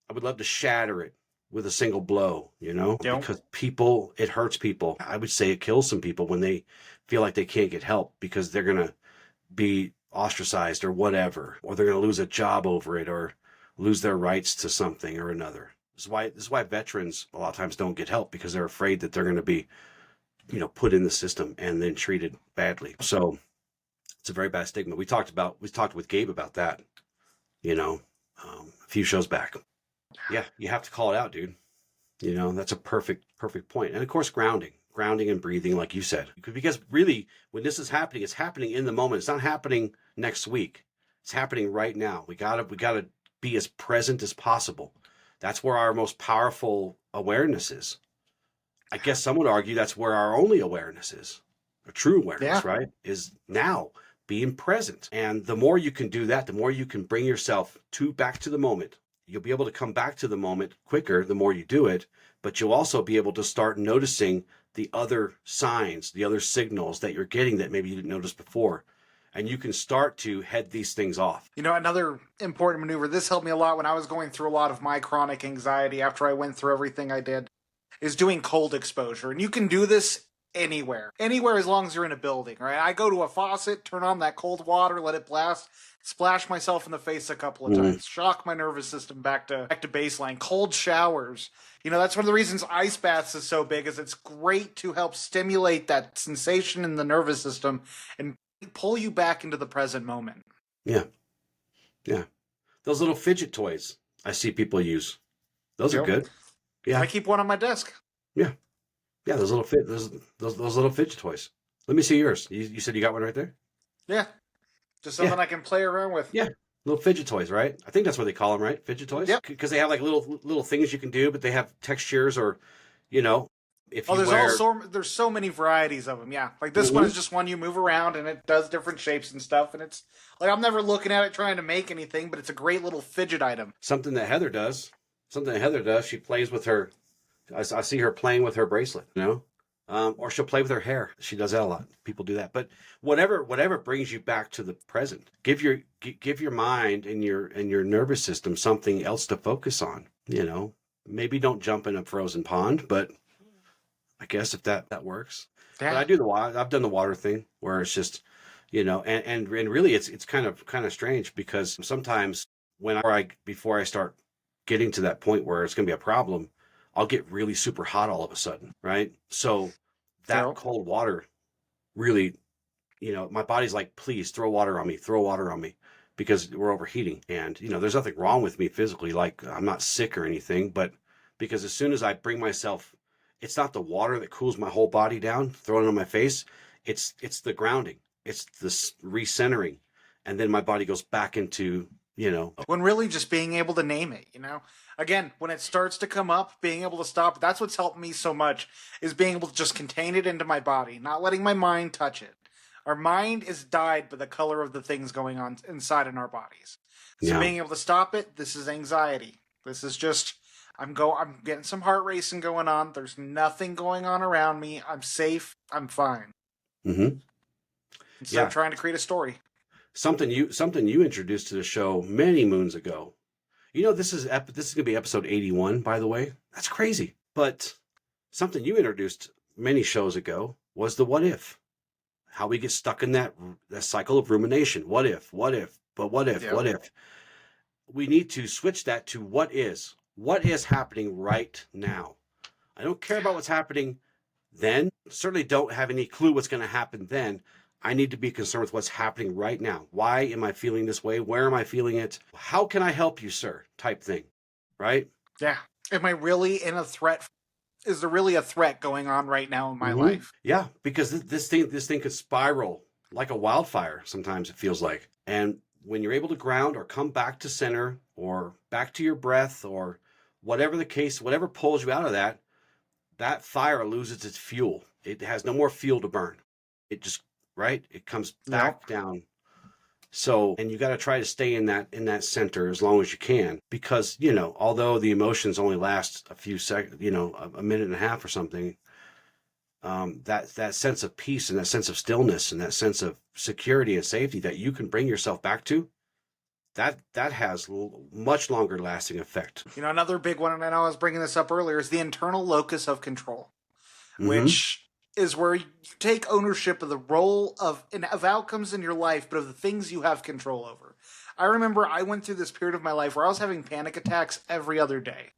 I would love to shatter it with a single blow, because it hurts people. I would say it kills some people when they feel like they can't get help because they're going to be ostracized or whatever, or they're going to lose a job over it or lose their rights to something or another. This is why veterans a lot of times don't get help, because they're afraid that they're going to be, put in the system and then treated badly. So it's a very bad stigma. We talked with Gabe about that, a few shows back. Yeah, you have to call it out, dude. That's a perfect point. And of course, grounding and breathing, like you said, because really when this is happening, it's happening in the moment. It's not happening next week. It's happening right now. We gotta be as present as possible. That's where our most powerful awareness is. I guess some would argue that's where our only awareness is. A true awareness, right? Is now being present. And the more you can do that, the more you can bring yourself back to the moment. You'll be able to come back to the moment quicker the more you do it, but you'll also be able to start noticing the other signs, the other signals that you're getting that maybe you didn't notice before. And you can start to head these things off. Another important maneuver, this helped me a lot when I was going through a lot of my chronic anxiety after I went through everything I did, is doing cold exposure. And you can do this anywhere as long as you're in a building, right? I go to a faucet, turn on that cold water, let it blast, splash myself in the face a couple of times, shock my nervous system back to baseline. Cold showers. That's one of the reasons ice baths is so big, is it's great to help stimulate that sensation in the nervous system and pull you back into the present moment. Yeah. Those little fidget toys I see people use. Those are good. Yeah. I keep one on my desk. Yeah. Those little little fidget toys. Let me see yours. You said you got one right there? Yeah, just Yeah. something I can play around with. Yeah. Little fidget toys, right? I think that's what they call them, right? Fidget toys? Yep. Because they have like little things you can do, but they have textures or, you know, if Oh, you wear. there's so many varieties of them. Yeah, like this one Mhm. is just one you move around and it does different shapes and stuff. And it's like I'm never looking at it trying to make anything, but it's a great little fidget item. Something that Heather does. Something that Heather does. She plays with her. I see her playing with her bracelet, or she'll play with her hair. She does that a lot. People do that. But whatever brings you back to the present. Give your mind and your nervous system something else to focus on. Maybe don't jump in a frozen pond, but I guess if that works. But Yeah. I do the water. I've done the water thing where it's just, and really it's kind of strange because sometimes before I start getting to that point where it's going to be a problem, I'll get really super hot all of a sudden, right? So that So cold water really, my body's like, please throw water on me because we're overheating. And, there's nothing wrong with me physically. Like I'm not sick or anything, but because as soon as I bring myself, it's not the water that cools my whole body down, throwing it on my face. It's the grounding. It's this recentering. And then my body goes back into, when really just being able to name it, again, when it starts to come up, being able to stop. That's what's helped me so much is being able to just contain it into my body, not letting my mind touch it. Our mind is dyed by the color of the things going on inside in our bodies. So yeah. being able to stop it, this is anxiety. This is just I'm getting some heart racing going on. There's nothing going on around me. I'm safe. I'm fine. Mm-hmm. Instead of Yeah. trying to create a story. Something you introduced to the show many moons ago. This is gonna be episode 81, by the way. That's crazy. But something you introduced many shows ago was the what if. How we get stuck in that cycle of rumination. What if, but Yep. what if? We need to switch that to what is. What is happening right now? I don't care about what's happening then. Certainly don't have any clue what's going to happen then. I need to be concerned with what's happening right now. Why am I feeling this way? Where am I feeling it? How can I help you, sir? Type thing, right? Yeah. Am I really in a threat? Is there really a threat going on right now in my Mm-hmm. life? Yeah, because this thing could spiral like a wildfire. Sometimes it feels like, and when you're able to ground or come back to center or back to your breath or whatever the case, whatever pulls you out of that fire loses its fuel. It has no more fuel to burn. It just, right? It comes Yep. back down. So, and you got to try to stay in that center as long as you can because, although the emotions only last a few seconds, a minute and a half or something, that sense of peace and that sense of stillness and that sense of security and safety that you can bring yourself back to, that has much longer lasting effect. Another big one, and I know I was bringing this up earlier, is the internal locus of control, Mm-hmm. which is where you take ownership of the role of outcomes in your life, but of the things you have control over. I remember I went through this period of my life where I was having panic attacks every other day.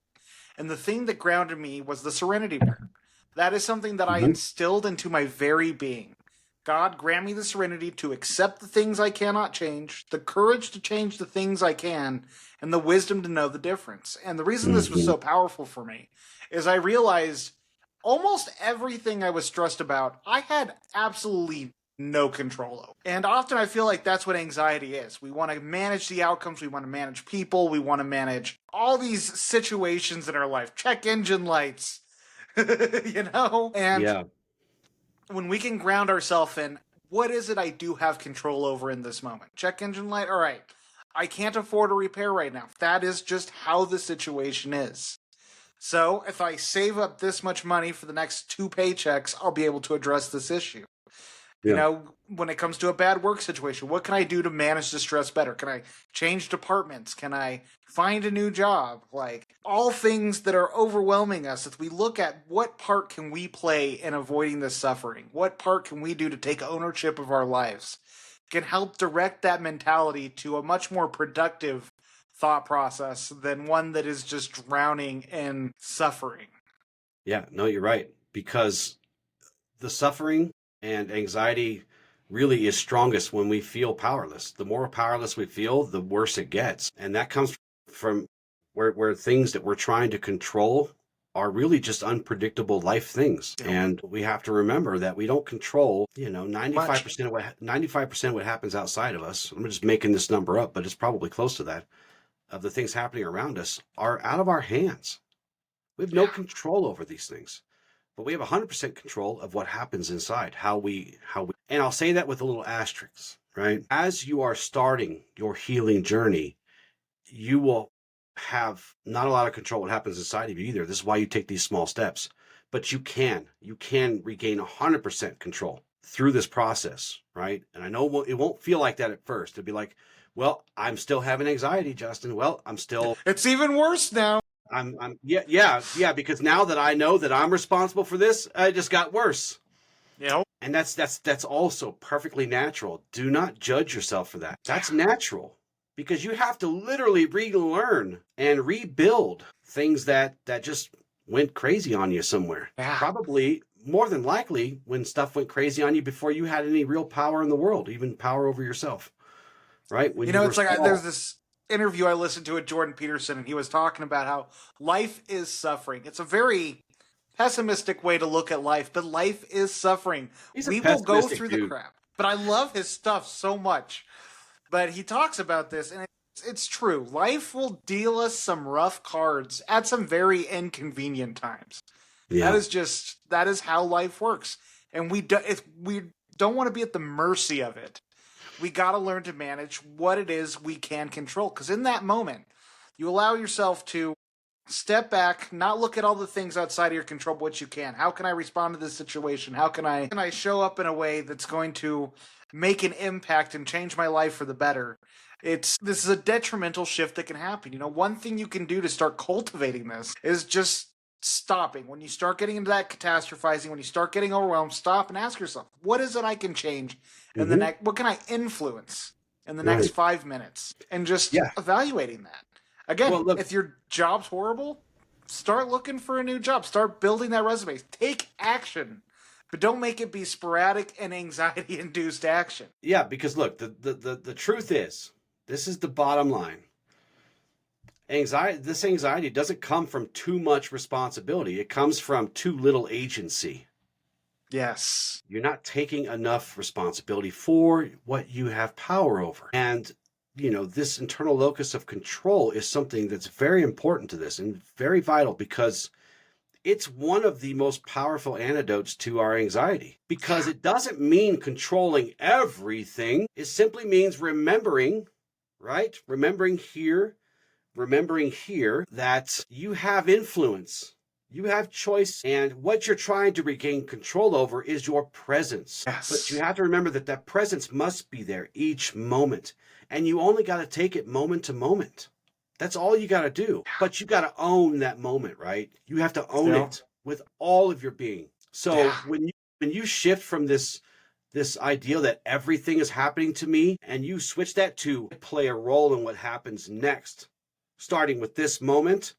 And the thing that grounded me was the serenity prayer. That is something that I Mm-hmm. instilled into my very being. God, grant me the serenity to accept the things I cannot change, the courage to change the things I can, and the wisdom to know the difference. And the reason this was Mm-hmm. so powerful for me is I realized almost everything I was stressed about, I had absolutely no control over. And often I feel like that's what anxiety is. We want to manage the outcomes, we want to manage people, we want to manage all these situations in our life, check engine lights, And Yeah. when we can ground ourselves in what is it I do have control over in this moment? Check engine light, all right. I can't afford a repair right now. That is just how the situation is. So if I save up this much money for the next 2 paychecks, I'll be able to address this issue. Yeah. When it comes to a bad work situation, what can I do to manage the stress better? Can I change departments? Can I find a new job? Like all things that are overwhelming us, if we look at what part can we play in avoiding this suffering? What part can we do to take ownership of our lives? Can help direct that mentality to a much more productive thought process than one that is just drowning in suffering. Yeah. No, you're right. Because the suffering and anxiety really is strongest when we feel powerless. The more powerless we feel, the worse it gets. And that comes from where things that we're trying to control are really just unpredictable life things. Yep. And we have to remember that we don't control, 95% Much. of 95% of what happens outside of us. I'm just making this number up, but it's probably close to that. Of the things happening around us are out of our hands. We have no Yeah. control over these things, but we have 100% control of what happens inside, and I'll say that with a little asterisk, right? As you are starting your healing journey, you will have not a lot of control what happens inside of you either. This is why you take these small steps, but you can regain 100% control through this process, right? And I know it won't feel like that at first. It'll be like, well, I'm still having anxiety, Justin. Well, It's even worse now. yeah, because now that I know that I'm responsible for this, it just got worse. Yep. And that's also perfectly natural. Do not judge yourself for that. That's natural because you have to literally relearn and rebuild things that just went crazy on you somewhere. Yeah. Probably more than likely when stuff went crazy on you before you had any real power in the world, even power over yourself. Right? When It's like there's this interview I listened to with Jordan Peterson, and he was talking about how life is suffering. It's a very pessimistic way to look at life, but life is suffering. He's a We will go pessimistic through the dude. crap. But I love his stuff so much. But he talks about this, and it's true. Life will deal us some rough cards at some very inconvenient times. Yeah. That is how life works, and we don't want to be at the mercy of it. We got to learn to manage what it is we can control, because in that moment, you allow yourself to step back, not look at all the things outside of your control, but what you can. How can I respond to this situation? How can I show up in a way that's going to make an impact and change my life for the better? This is a detrimental shift that can happen. One thing you can do to start cultivating this is just stopping. When you start getting into that catastrophizing, when you start getting overwhelmed, stop and ask yourself, what is it I can change in the next, what can I influence in the next Right. 5 minutes? And just Yeah. evaluating that. Again, Well, look, if your job's horrible, start looking for a new job. Start building that resume. Take action, but don't make it be sporadic and anxiety-induced action. yeah, because look, the truth is, this is the bottom line. This anxiety doesn't come from too much responsibility. It comes from too little agency. Yes. You're not taking enough responsibility for what you have power over. And, this internal locus of control is something that's very important to this and very vital because it's one of the most powerful antidotes to our anxiety because it doesn't mean controlling everything. It simply means remembering, right? Remembering here that you have influence. You have choice, and what you're trying to regain control over is your presence. Yes. But you have to remember that presence must be there each moment, and you only got to take it moment to moment. That's all you got to do. But you got to own that moment, right? You have to own it with all of your being. So when you shift from this idea that everything is happening to me, and you switch that to play a role in what happens next, starting with this moment,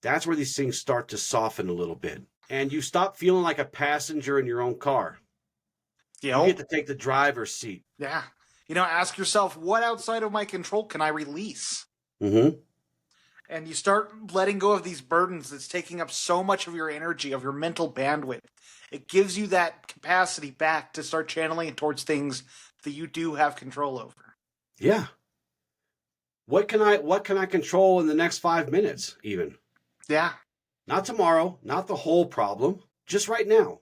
that's where these things start to soften a little bit. And you stop feeling like a passenger in your own car. You get to take the driver's seat. Yeah. Ask yourself, what outside of my control can I release? Mm-hmm. And you start letting go of these burdens that's taking up so much of your energy, of your mental bandwidth. It gives you that capacity back to start channeling it towards things that you do have control over. Yeah. What can I control in the next 5 minutes, even? Yeah. Not tomorrow, not the whole problem, just right now,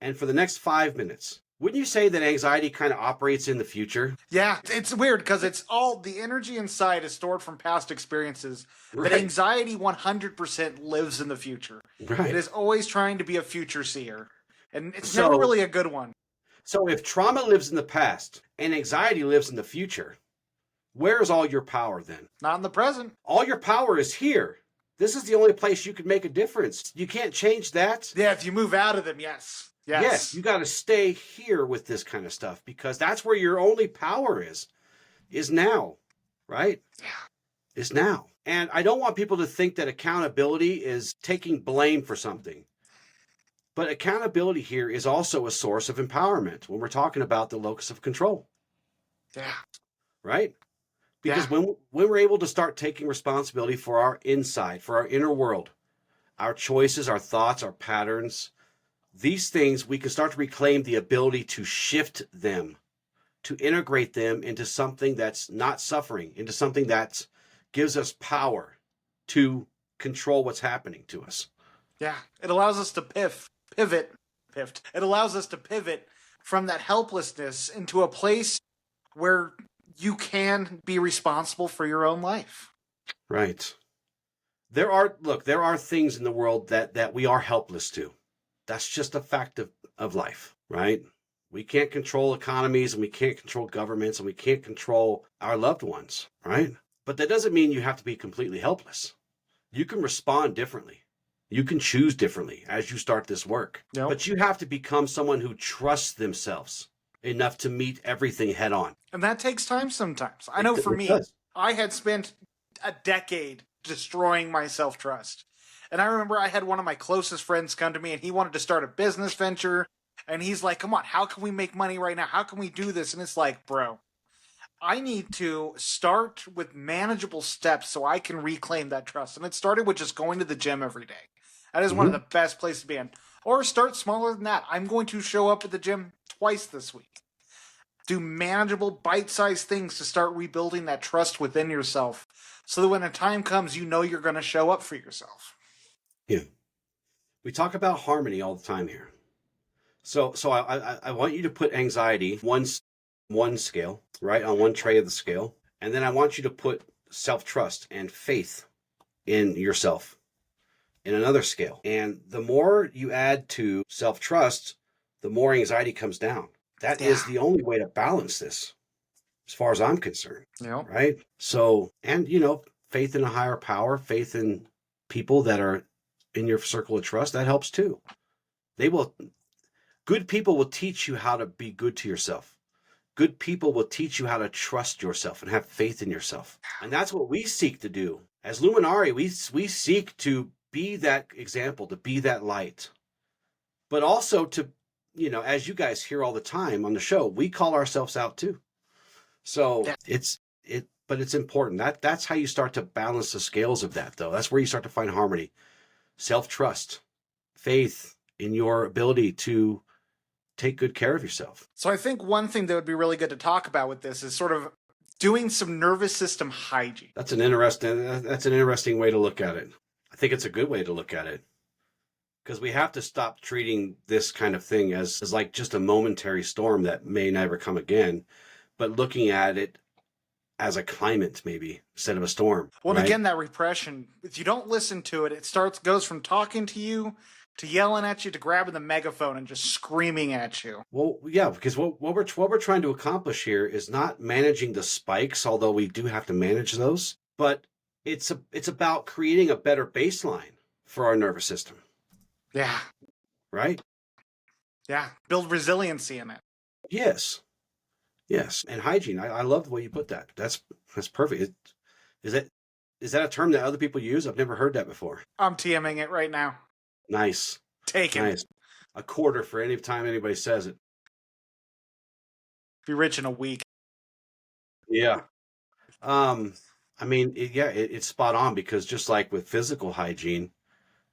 and for the next 5 minutes. Wouldn't you say that anxiety kind of operates in the future? Yeah, it's weird because it's all the energy inside is stored from past experiences, Right. but anxiety 100% lives in the future. Right. It is always trying to be a future seer, and it's never really a good one. So if trauma lives in the past and anxiety lives in the future, where is all your power then? Not in the present. All your power is here. This is the only place you can make a difference. You can't change that. Yeah, if you move out of them, yes. Yes, you got to stay here with this kind of stuff because that's where your only power is now, right? Yeah. Is now. And I don't want people to think that accountability is taking blame for something. But accountability here is also a source of empowerment when we're talking about the locus of control. Yeah. Right? Because when we're able to start taking responsibility for our inside, for our inner world, our choices, our thoughts, our patterns, these things, we can start to reclaim the ability to shift them, to integrate them into something that's not suffering, into something that gives us power to control what's happening to us. Yeah, it allows us to pivot. It allows us to pivot from that helplessness into a place where you can be responsible for your own life. Right. There are things in the world that we are helpless to. That's just a fact of life, right? We can't control economies, and we can't control governments, and we can't control our loved ones, right? But that doesn't mean you have to be completely helpless. You can respond differently. You can choose differently as you start this work. Yep. But you have to become someone who trusts themselves enough to meet everything head on. And that takes time sometimes. I know for me, I had spent a decade destroying my self-trust. And I remember I had one of my closest friends come to me and he wanted to start a business venture. And he's like, come on, how can we make money right now? How can we do this? And it's like, bro, I need to start with manageable steps so I can reclaim that trust. And it started with just going to the gym every day. That is one of the best places to be in. Or start smaller than that. I'm going to show up at the gym twice this week. Do manageable, bite-sized things to start rebuilding that trust within yourself so that when the time comes, you know you're going to show up for yourself. Yeah. We talk about harmony all the time here. So I want you to put anxiety one scale, right, on one tray of the scale. And then I want you to put self-trust and faith in yourself in another scale. And the more you add to self-trust, the more anxiety comes down. That is the only way to balance this, as far as I'm concerned. Yeah. Right? So, and faith in a higher power, faith in people that are in your circle of trust, that helps too. Good people will teach you how to be good to yourself. Good people will teach you how to trust yourself and have faith in yourself. And that's what we seek to do. As Luminari, we seek to be that example, to be that light. But also to, as you guys hear all the time on the show, we call ourselves out too. So but it's important. That's how you start to balance the scales of that, though. That's where you start to find harmony, self-trust, faith in your ability to take good care of yourself. So I think one thing that would be really good to talk about with this is sort of doing some nervous system hygiene. That's an interesting way to look at it. I think it's a good way to look at it, because we have to stop treating this kind of thing as like just a momentary storm that may never come again, but looking at it as a climate, maybe, instead of a storm. Well, and again, that repression, if you don't listen to it, goes from talking to you to yelling at you to grabbing the megaphone and just screaming at you. Well, yeah, because what we're trying to accomplish here is not managing the spikes, although we do have to manage those, but it's about creating a better baseline for our nervous system. Yeah. Right? Yeah. Build resiliency in it. Yes. And hygiene. I love the way you put that. That's perfect. Is that a term that other people use? I've never heard that before. I'm TMing it right now. Nice. Take it. Nice. A quarter for any time anybody says it. Be rich in a week. Yeah. I mean, it's spot on, because just like with physical hygiene,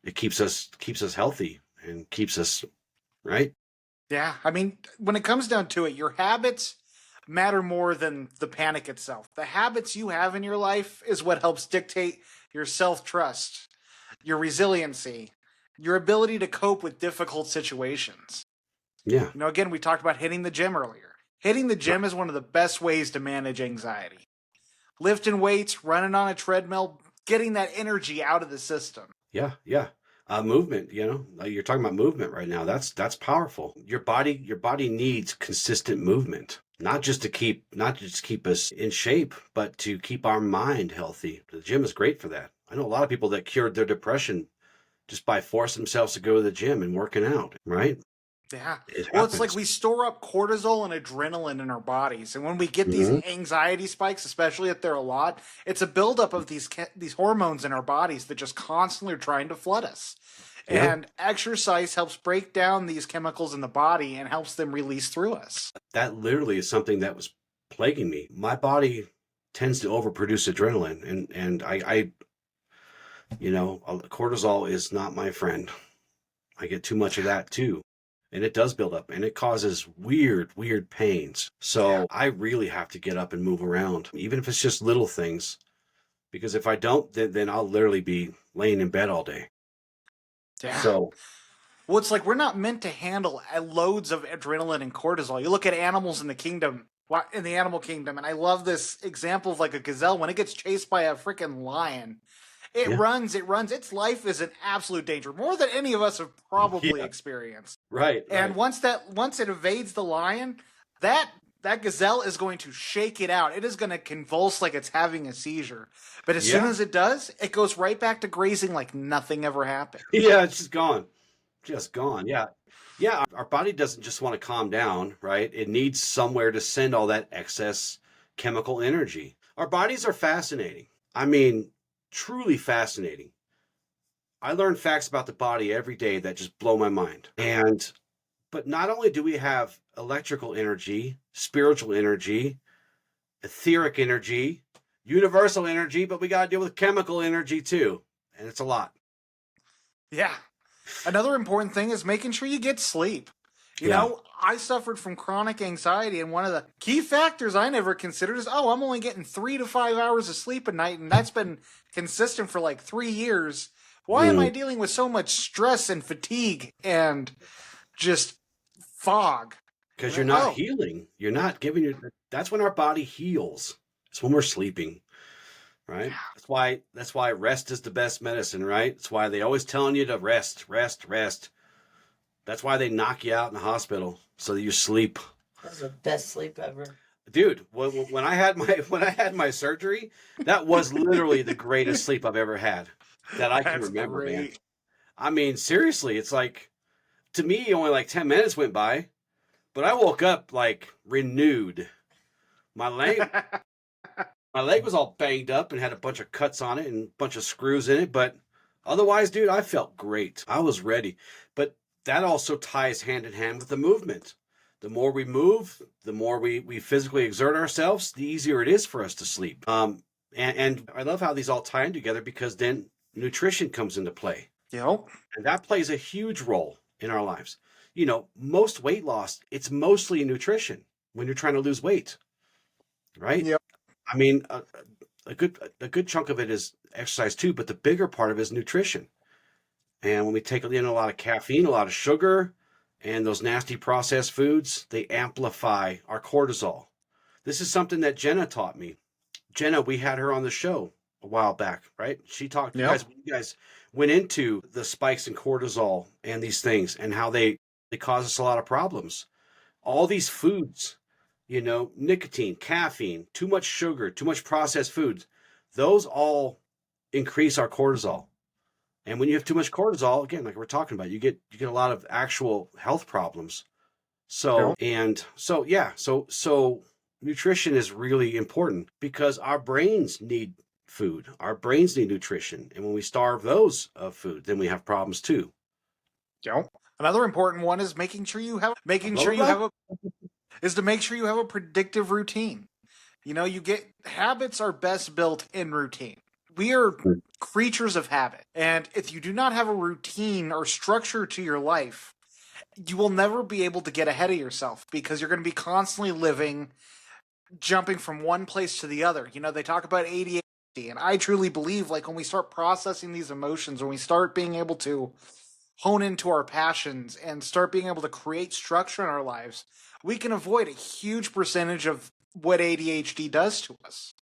it keeps us healthy and keeps us right. Yeah. I mean, when it comes down to it, your habits matter more than the panic itself. The habits you have in your life is what helps dictate your self-trust, your resiliency, your ability to cope with difficult situations. Yeah. Again, we talked about hitting the gym earlier. Hitting the gym is one of the best ways to manage anxiety. Lifting weights, running on a treadmill, getting that energy out of the system. Yeah. Movement, you're talking about movement right now. That's powerful. Your body needs consistent movement, not just to keep us in shape, but to keep our mind healthy. The gym is great for that. I know a lot of people that cured their depression just by forcing themselves to go to the gym and working out, right? Yeah. Well, it's like we store up cortisol and adrenaline in our bodies. And when we get these anxiety spikes, especially if they're a lot, it's a buildup of these hormones in our bodies that just constantly are trying to flood us. Yeah. And exercise helps break down these chemicals in the body and helps them release through us. That literally is something that was plaguing me. My body tends to overproduce adrenaline. And Cortisol is not my friend. I get too much of that too. And it does build up and it causes weird, weird pains. So I really have to get up and move around, even if it's just little things. Because if I don't, then I'll literally be laying in bed all day. Yeah. So, well, it's like we're not meant to handle loads of adrenaline and cortisol. You look at animals in the animal kingdom, and I love this example of like a gazelle when it gets chased by a freaking lion. It yeah. runs, it runs. Its life is in absolute danger, more than any of us have probably Yeah. experienced. Right, And right. once it evades the lion, that that gazelle is going to shake it out. It is going to convulse like it's having a seizure. But as soon Yeah. as it does, it goes right back to grazing like nothing ever happened. Yeah, it's just gone. Just gone. Yeah. Yeah. Our body doesn't just want to calm down, right? It needs somewhere to send all that excess chemical energy. Our bodies are fascinating. I mean, truly fascinating. I learn facts about the body every day that just blow my mind. But not only do we have electrical energy, spiritual energy, etheric energy, universal energy, but we got to deal with chemical energy too. And it's a lot. Yeah. Another important thing is making sure you get sleep. Yeah. I suffered from chronic anxiety, and one of the key factors I never considered is, I'm only getting 3 to 5 hours of sleep a night, and that's been consistent for like 3 years. Why am I Mm. dealing with so much stress and fatigue and just fog? Because And you're then, not healing. You're not giving your, that's when our body heals. It's when we're sleeping, right? That's why rest is the best medicine, right? That's why they always telling you to rest, rest, rest. That's why they knock you out in the hospital so that you sleep. That's the best sleep ever. Dude, when I had my surgery, that was literally the greatest sleep I've ever had that I can that's remember, man. great. I mean, seriously, it's like to me only like 10 minutes went by, but I woke up like renewed. My leg my leg was all banged up and had a bunch of cuts on it and a bunch of screws in it, but otherwise, dude, I felt great. I was ready. But that also ties hand in hand with the movement. The more we move, the more we physically exert ourselves, the easier it is for us to sleep. And I love how these all tie in together because then nutrition comes into play. Yep. And that plays a huge role in our lives. Most weight loss, it's mostly nutrition when you're trying to lose weight, right? Yep. I mean, a good chunk of it is exercise too, but the bigger part of it is nutrition. And when we take in a lot of caffeine, a lot of sugar, and those nasty processed foods, they amplify our cortisol. This is something that Jenna taught me. Jenna, we had her on the show a while back, right? She talked, Yep. you guys went into the spikes in cortisol and these things and how they cause us a lot of problems. All these foods, nicotine, caffeine, too much sugar, too much processed foods, those all increase our cortisol. And when you have too much cortisol, again, like we're talking about, you get a lot of actual health problems. So, Yep. and so, yeah, so nutrition is really important because our brains need food. Our brains need nutrition. And when we starve those of food, then we have problems too. Yep. Another important one is making Blah, sure blah, you blah. have a is to make sure you have a predictive routine. You get habits are best built in routine. We are creatures of habit. And if you do not have a routine or structure to your life, you will never be able to get ahead of yourself because you're going to be constantly living, jumping from one place to the other. They talk about ADHD, and I truly believe like when we start processing these emotions, when we start being able to hone into our passions and start being able to create structure in our lives, we can avoid a huge percentage of what ADHD does to us.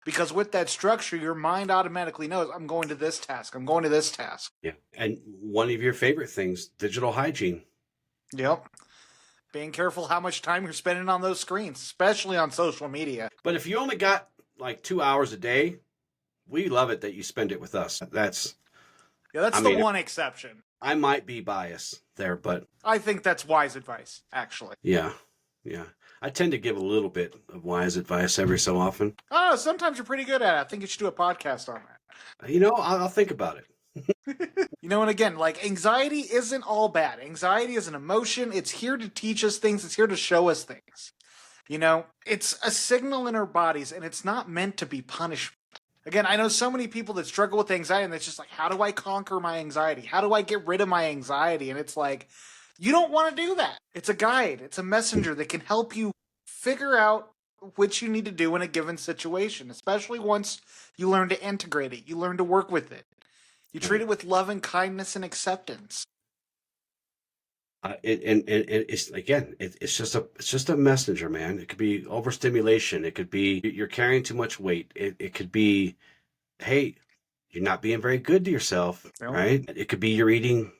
Because with that structure, your mind automatically knows, I'm going to this task, I'm going to this task. Yeah. And one of your favorite things, digital hygiene. Yep. Being careful how much time you're spending on those screens, especially on social media. But if you only got like 2 hours a day, we love it that you spend it with us. That's, Yeah, that's I the mean, one exception. I might be biased there, but I think that's wise advice, actually. yeah, yeah. I tend to give a little bit of wise advice every so often. Oh, sometimes you're pretty good at it. I think you should do a podcast on that. I'll think about it. And again, like anxiety isn't all bad. Anxiety is an emotion. It's here to teach us things. It's here to show us things. It's a signal in our bodies, and it's not meant to be punishment. Again, I know so many people that struggle with anxiety and it's just like, how do I conquer my anxiety? How do I get rid of my anxiety? And it's like, you don't want to do that. It's a guide, it's a messenger that can help you figure out what you need to do in a given situation, especially once you learn to integrate it, you learn to work with it. You treat it with love and kindness and acceptance. It's again, it's just a messenger, man. It could be overstimulation. It could be you're carrying too much weight. It could be, hey, you're not being very good to yourself, right? It could be you're eating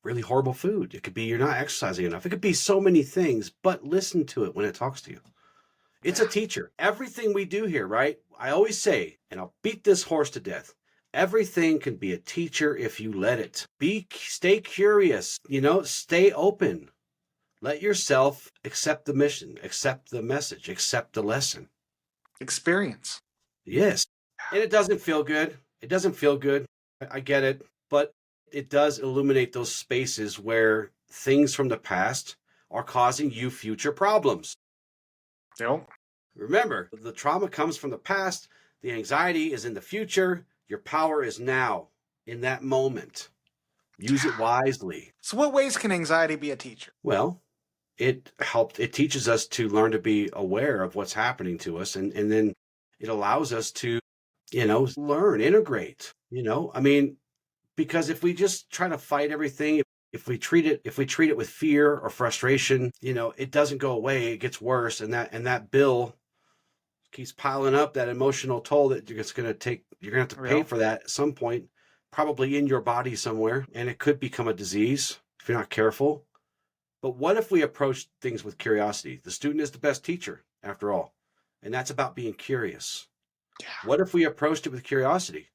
really horrible food. It could be you're not exercising enough. It could be so many things, but listen to it when it talks to you. It's a teacher. Everything we do here, right? I always say, and I'll beat this horse to death. Everything can be a teacher if you let it. Stay curious, stay open. Let yourself accept the mission, accept the message, accept the lesson. Experience. Yes. And it doesn't feel good. It doesn't feel good. I get it. But it does illuminate those spaces where things from the past are causing you future problems. Yep. Remember, the trauma comes from the past. The anxiety is in the future. Your power is now, in that moment. Use it wisely. So what ways can anxiety be a teacher? Well, it teaches us to learn to be aware of what's happening to us. And then it allows us to, learn, integrate, because if we just try to fight everything, if we treat it with fear or frustration, it doesn't go away. It gets worse. And that bill keeps piling up, that emotional toll that you're going to have to pay for that at some point, probably in your body somewhere. And it could become a disease if you're not careful. But what if we approach things with curiosity? The student is the best teacher, after all. And that's about being curious. Yeah. What if we approached it with curiosity?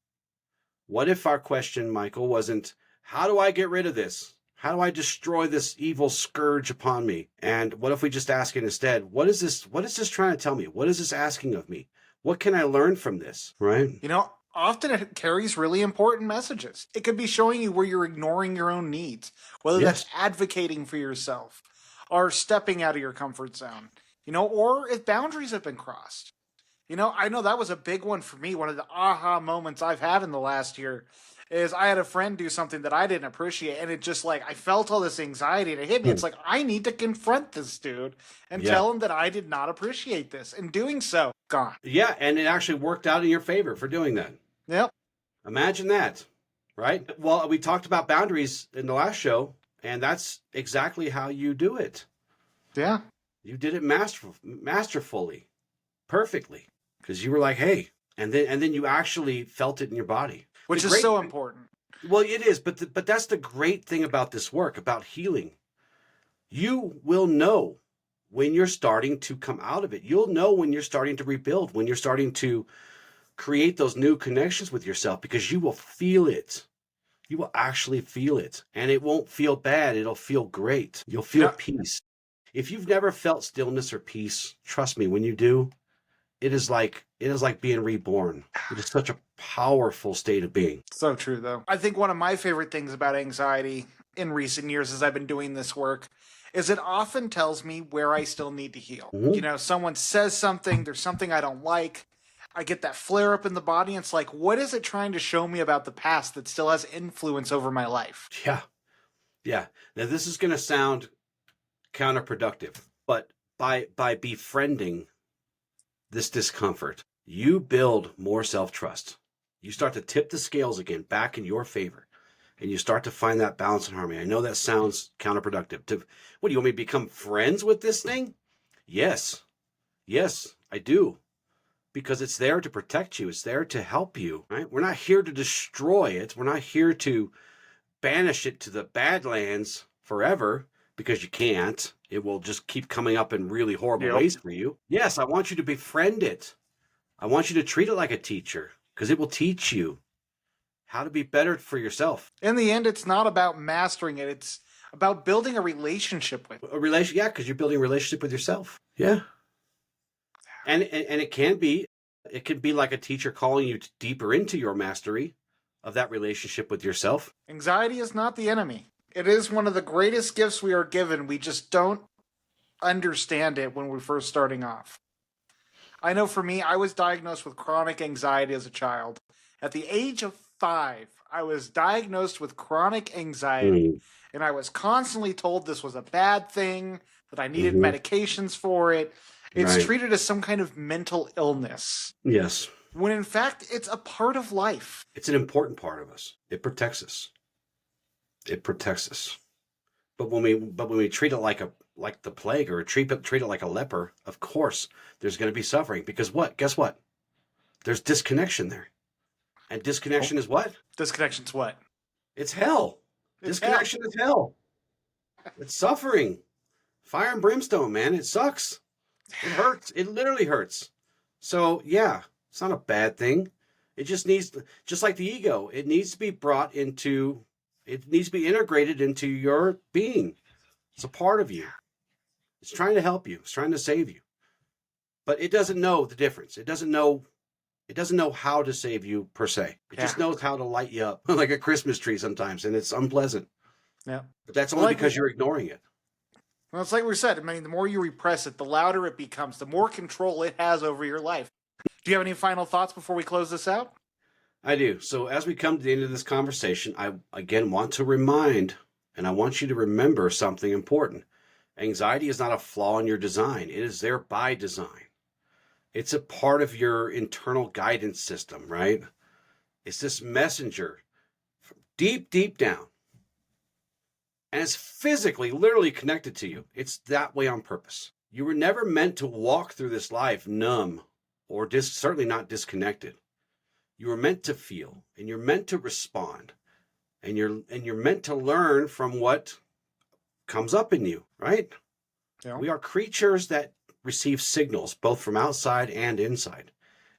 What if our question, Michael, wasn't, how do I get rid of this? How do I destroy this evil scourge upon me? And what if we just ask it instead, what is this trying to tell me? What is this asking of me? What can I learn from this? Right? Often it carries really important messages. It could be showing you where you're ignoring your own needs, whether that's advocating for yourself or stepping out of your comfort zone, or if boundaries have been crossed. I know that was a big one for me. One of the aha moments I've had in the last year is I had a friend do something that I didn't appreciate, and it just I felt all this anxiety and it hit me. It's like, I need to confront this dude and tell him that I did not appreciate this. And doing so, gone. Yeah, and it actually worked out in your favor for doing that. Yep. Imagine that, right? Well, we talked about boundaries in the last show, and that's exactly how you do it. Yeah. You did it masterfully, perfectly, because you were like, hey, and then you actually felt it in your body. Which is so important. Well, it is, but that's the great thing about this work, about healing. You will know when you're starting to come out of it. You'll know when you're starting to rebuild, when you're starting to create those new connections with yourself, because you will feel it. You will actually feel it, and it won't feel bad. It'll feel great. You'll feel peace. If you've never felt stillness or peace, trust me, when you do, it is like being reborn. It is such a powerful state of being. So true, though. I think one of my favorite things about anxiety in recent years as I've been doing this work is it often tells me where I still need to heal. Mm-hmm. Someone says something, there's something I don't like. I get that flare up in the body. And it's like, what is it trying to show me about the past that still has influence over my life? Yeah. Yeah. Now, this is going to sound counterproductive, but by befriending this discomfort, you build more self-trust. You start to tip the scales again back in your favor, and you start to find that balance and harmony. I know that sounds counterproductive. What, do you want me to become friends with this thing? Yes, I do. Because it's there to protect you. It's there to help you, right? We're not here to destroy it. We're not here to banish it to the Badlands forever, because you can't. It will just keep coming up in really horrible ways for you. Yes, I want you to befriend it. I want you to treat it like a teacher, because it will teach you how to be better for yourself. In the end, it's not about mastering it. It's about building a relationship with it. Yeah, because you're building a relationship with yourself. Yeah. And it can be like a teacher calling you deeper into your mastery of that relationship with yourself. Anxiety is not the enemy. It is one of the greatest gifts we are given. We just don't understand it when we're first starting off. I know for me, I was diagnosed with chronic anxiety as a child. At the age of 5, I was diagnosed with chronic anxiety, Mm, and I was constantly told this was a bad thing, that I needed hmm. medications for it. It's Right. treated as some kind of mental illness, Yes. when in fact, it's a part of life. It's an important part of us. It protects us. It protects us. But when we treat it like the plague, or treat it like a leper, of course there's going to be suffering, because what? Guess what? There's disconnection there. And Oh, disconnection is what? disconnection's what? It's hell. It's hell. Disconnection is hell. It's suffering. Fire and brimstone, man. It sucks. It hurts. It literally hurts. So, yeah, it's not a bad thing. It just needs, just like the ego, it needs to be it needs to be integrated into your being. It's a part of you. It's trying to help you. It's trying to save you. But it doesn't know the difference. It doesn't know how to save you per se. It Yeah. just knows how to light you up like a Christmas tree sometimes, and it's unpleasant. Yeah. But that's Well, only like because you're ignoring it. Well, it's like we said. I mean, the more you repress it, the louder it becomes, the more control it has over your life. Do you have any final thoughts before we close this out? I do. So as we come to the end of this conversation, I again want to remind, and I want you to remember something important. Anxiety is not a flaw in your design. It is there by design. It's a part of your internal guidance system, right? It's this messenger from deep, deep down. And it's physically, literally connected to you. It's that way on purpose. You were never meant to walk through this life numb or certainly not disconnected. You were meant to feel, and you're meant to respond, and you're meant to learn from what comes up in you, right? Yeah. We are creatures that receive signals both from outside and inside.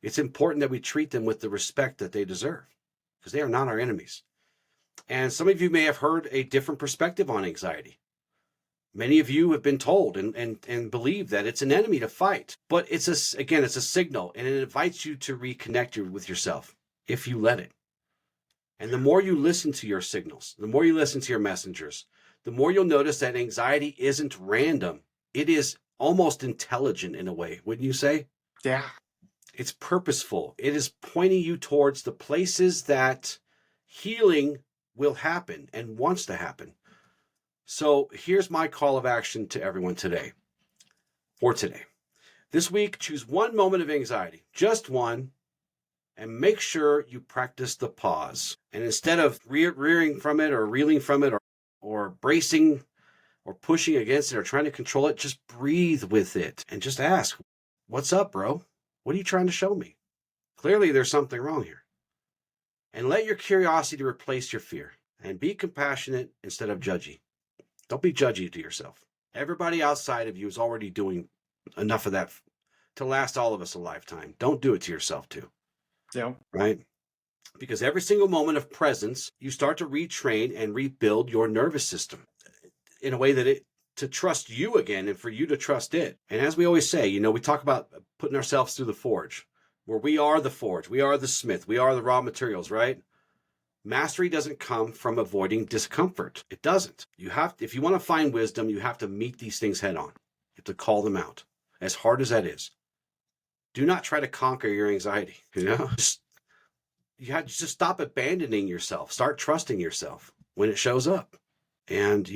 It's important that we treat them with the respect that they deserve, because they are not our enemies. And some of you may have heard a different perspective on anxiety. Many of you have been told and believe that it's an enemy to fight. But it's a signal, and it invites you to reconnect with yourself if you let it. And the more you listen to your signals, the more you listen to your messengers, the more you'll notice that anxiety isn't random. It is almost intelligent in a way, wouldn't you say? Yeah. It's purposeful. It is pointing you towards the places that healing will happen and wants to happen. So here's my call of action to everyone today. For today. This week, choose one moment of anxiety, just one, and make sure you practice the pause. And instead of rearing from it or reeling from it or bracing or pushing against it or trying to control it, just breathe with it and just ask, what's up, bro? What are you trying to show me? Clearly, there's something wrong here. And let your curiosity replace your fear, and be compassionate instead of judgy. Don't be judgy to yourself. Everybody outside of you is already doing enough of that to last all of us a lifetime. Don't do it to yourself too. Yeah. Right? Because every single moment of presence, you start to retrain and rebuild your nervous system in a way to trust you again and for you to trust it. And as we always say, we talk about putting ourselves through the forge, where we are the forge, we are the smith, we are the raw materials, right? Mastery doesn't come from avoiding discomfort. It doesn't. If you want to find wisdom, you have to meet these things head on. You have to call them out, as hard as that is. Do not try to conquer your anxiety. You have to just stop abandoning yourself. Start trusting yourself when it shows up. And,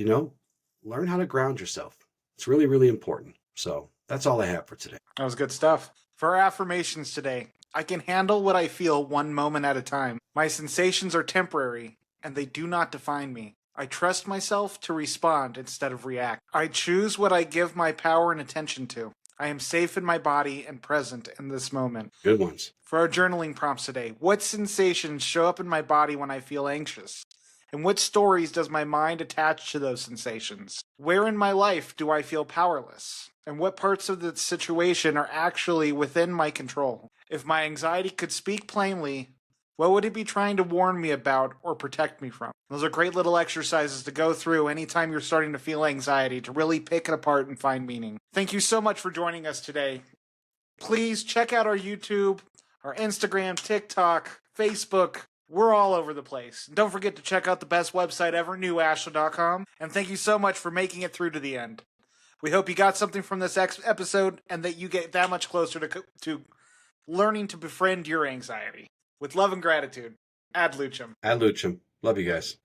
learn how to ground yourself. It's really, really important. So that's all I have for today. That was good stuff. For our affirmations today, I can handle what I feel one moment at a time. My sensations are temporary, and they do not define me. I trust myself to respond instead of react. I choose what I give my power and attention to. I am safe in my body and present in this moment. Good ones. For our journaling prompts today, what sensations show up in my body when I feel anxious? And what stories does my mind attach to those sensations? Where in my life do I feel powerless? And what parts of the situation are actually within my control? If my anxiety could speak plainly, what would it be trying to warn me about or protect me from? Those are great little exercises to go through anytime you're starting to feel anxiety, to really pick it apart and find meaning. Thank you so much for joining us today. Please check out our YouTube, our Instagram, TikTok, Facebook. We're all over the place. Don't forget to check out the best website ever, newashla.com. And thank you so much for making it through to the end. We hope you got something from this episode and that you get that much closer to learning to befriend your anxiety. With love and gratitude, Ad Lucem. Ad Lucem. Love you guys.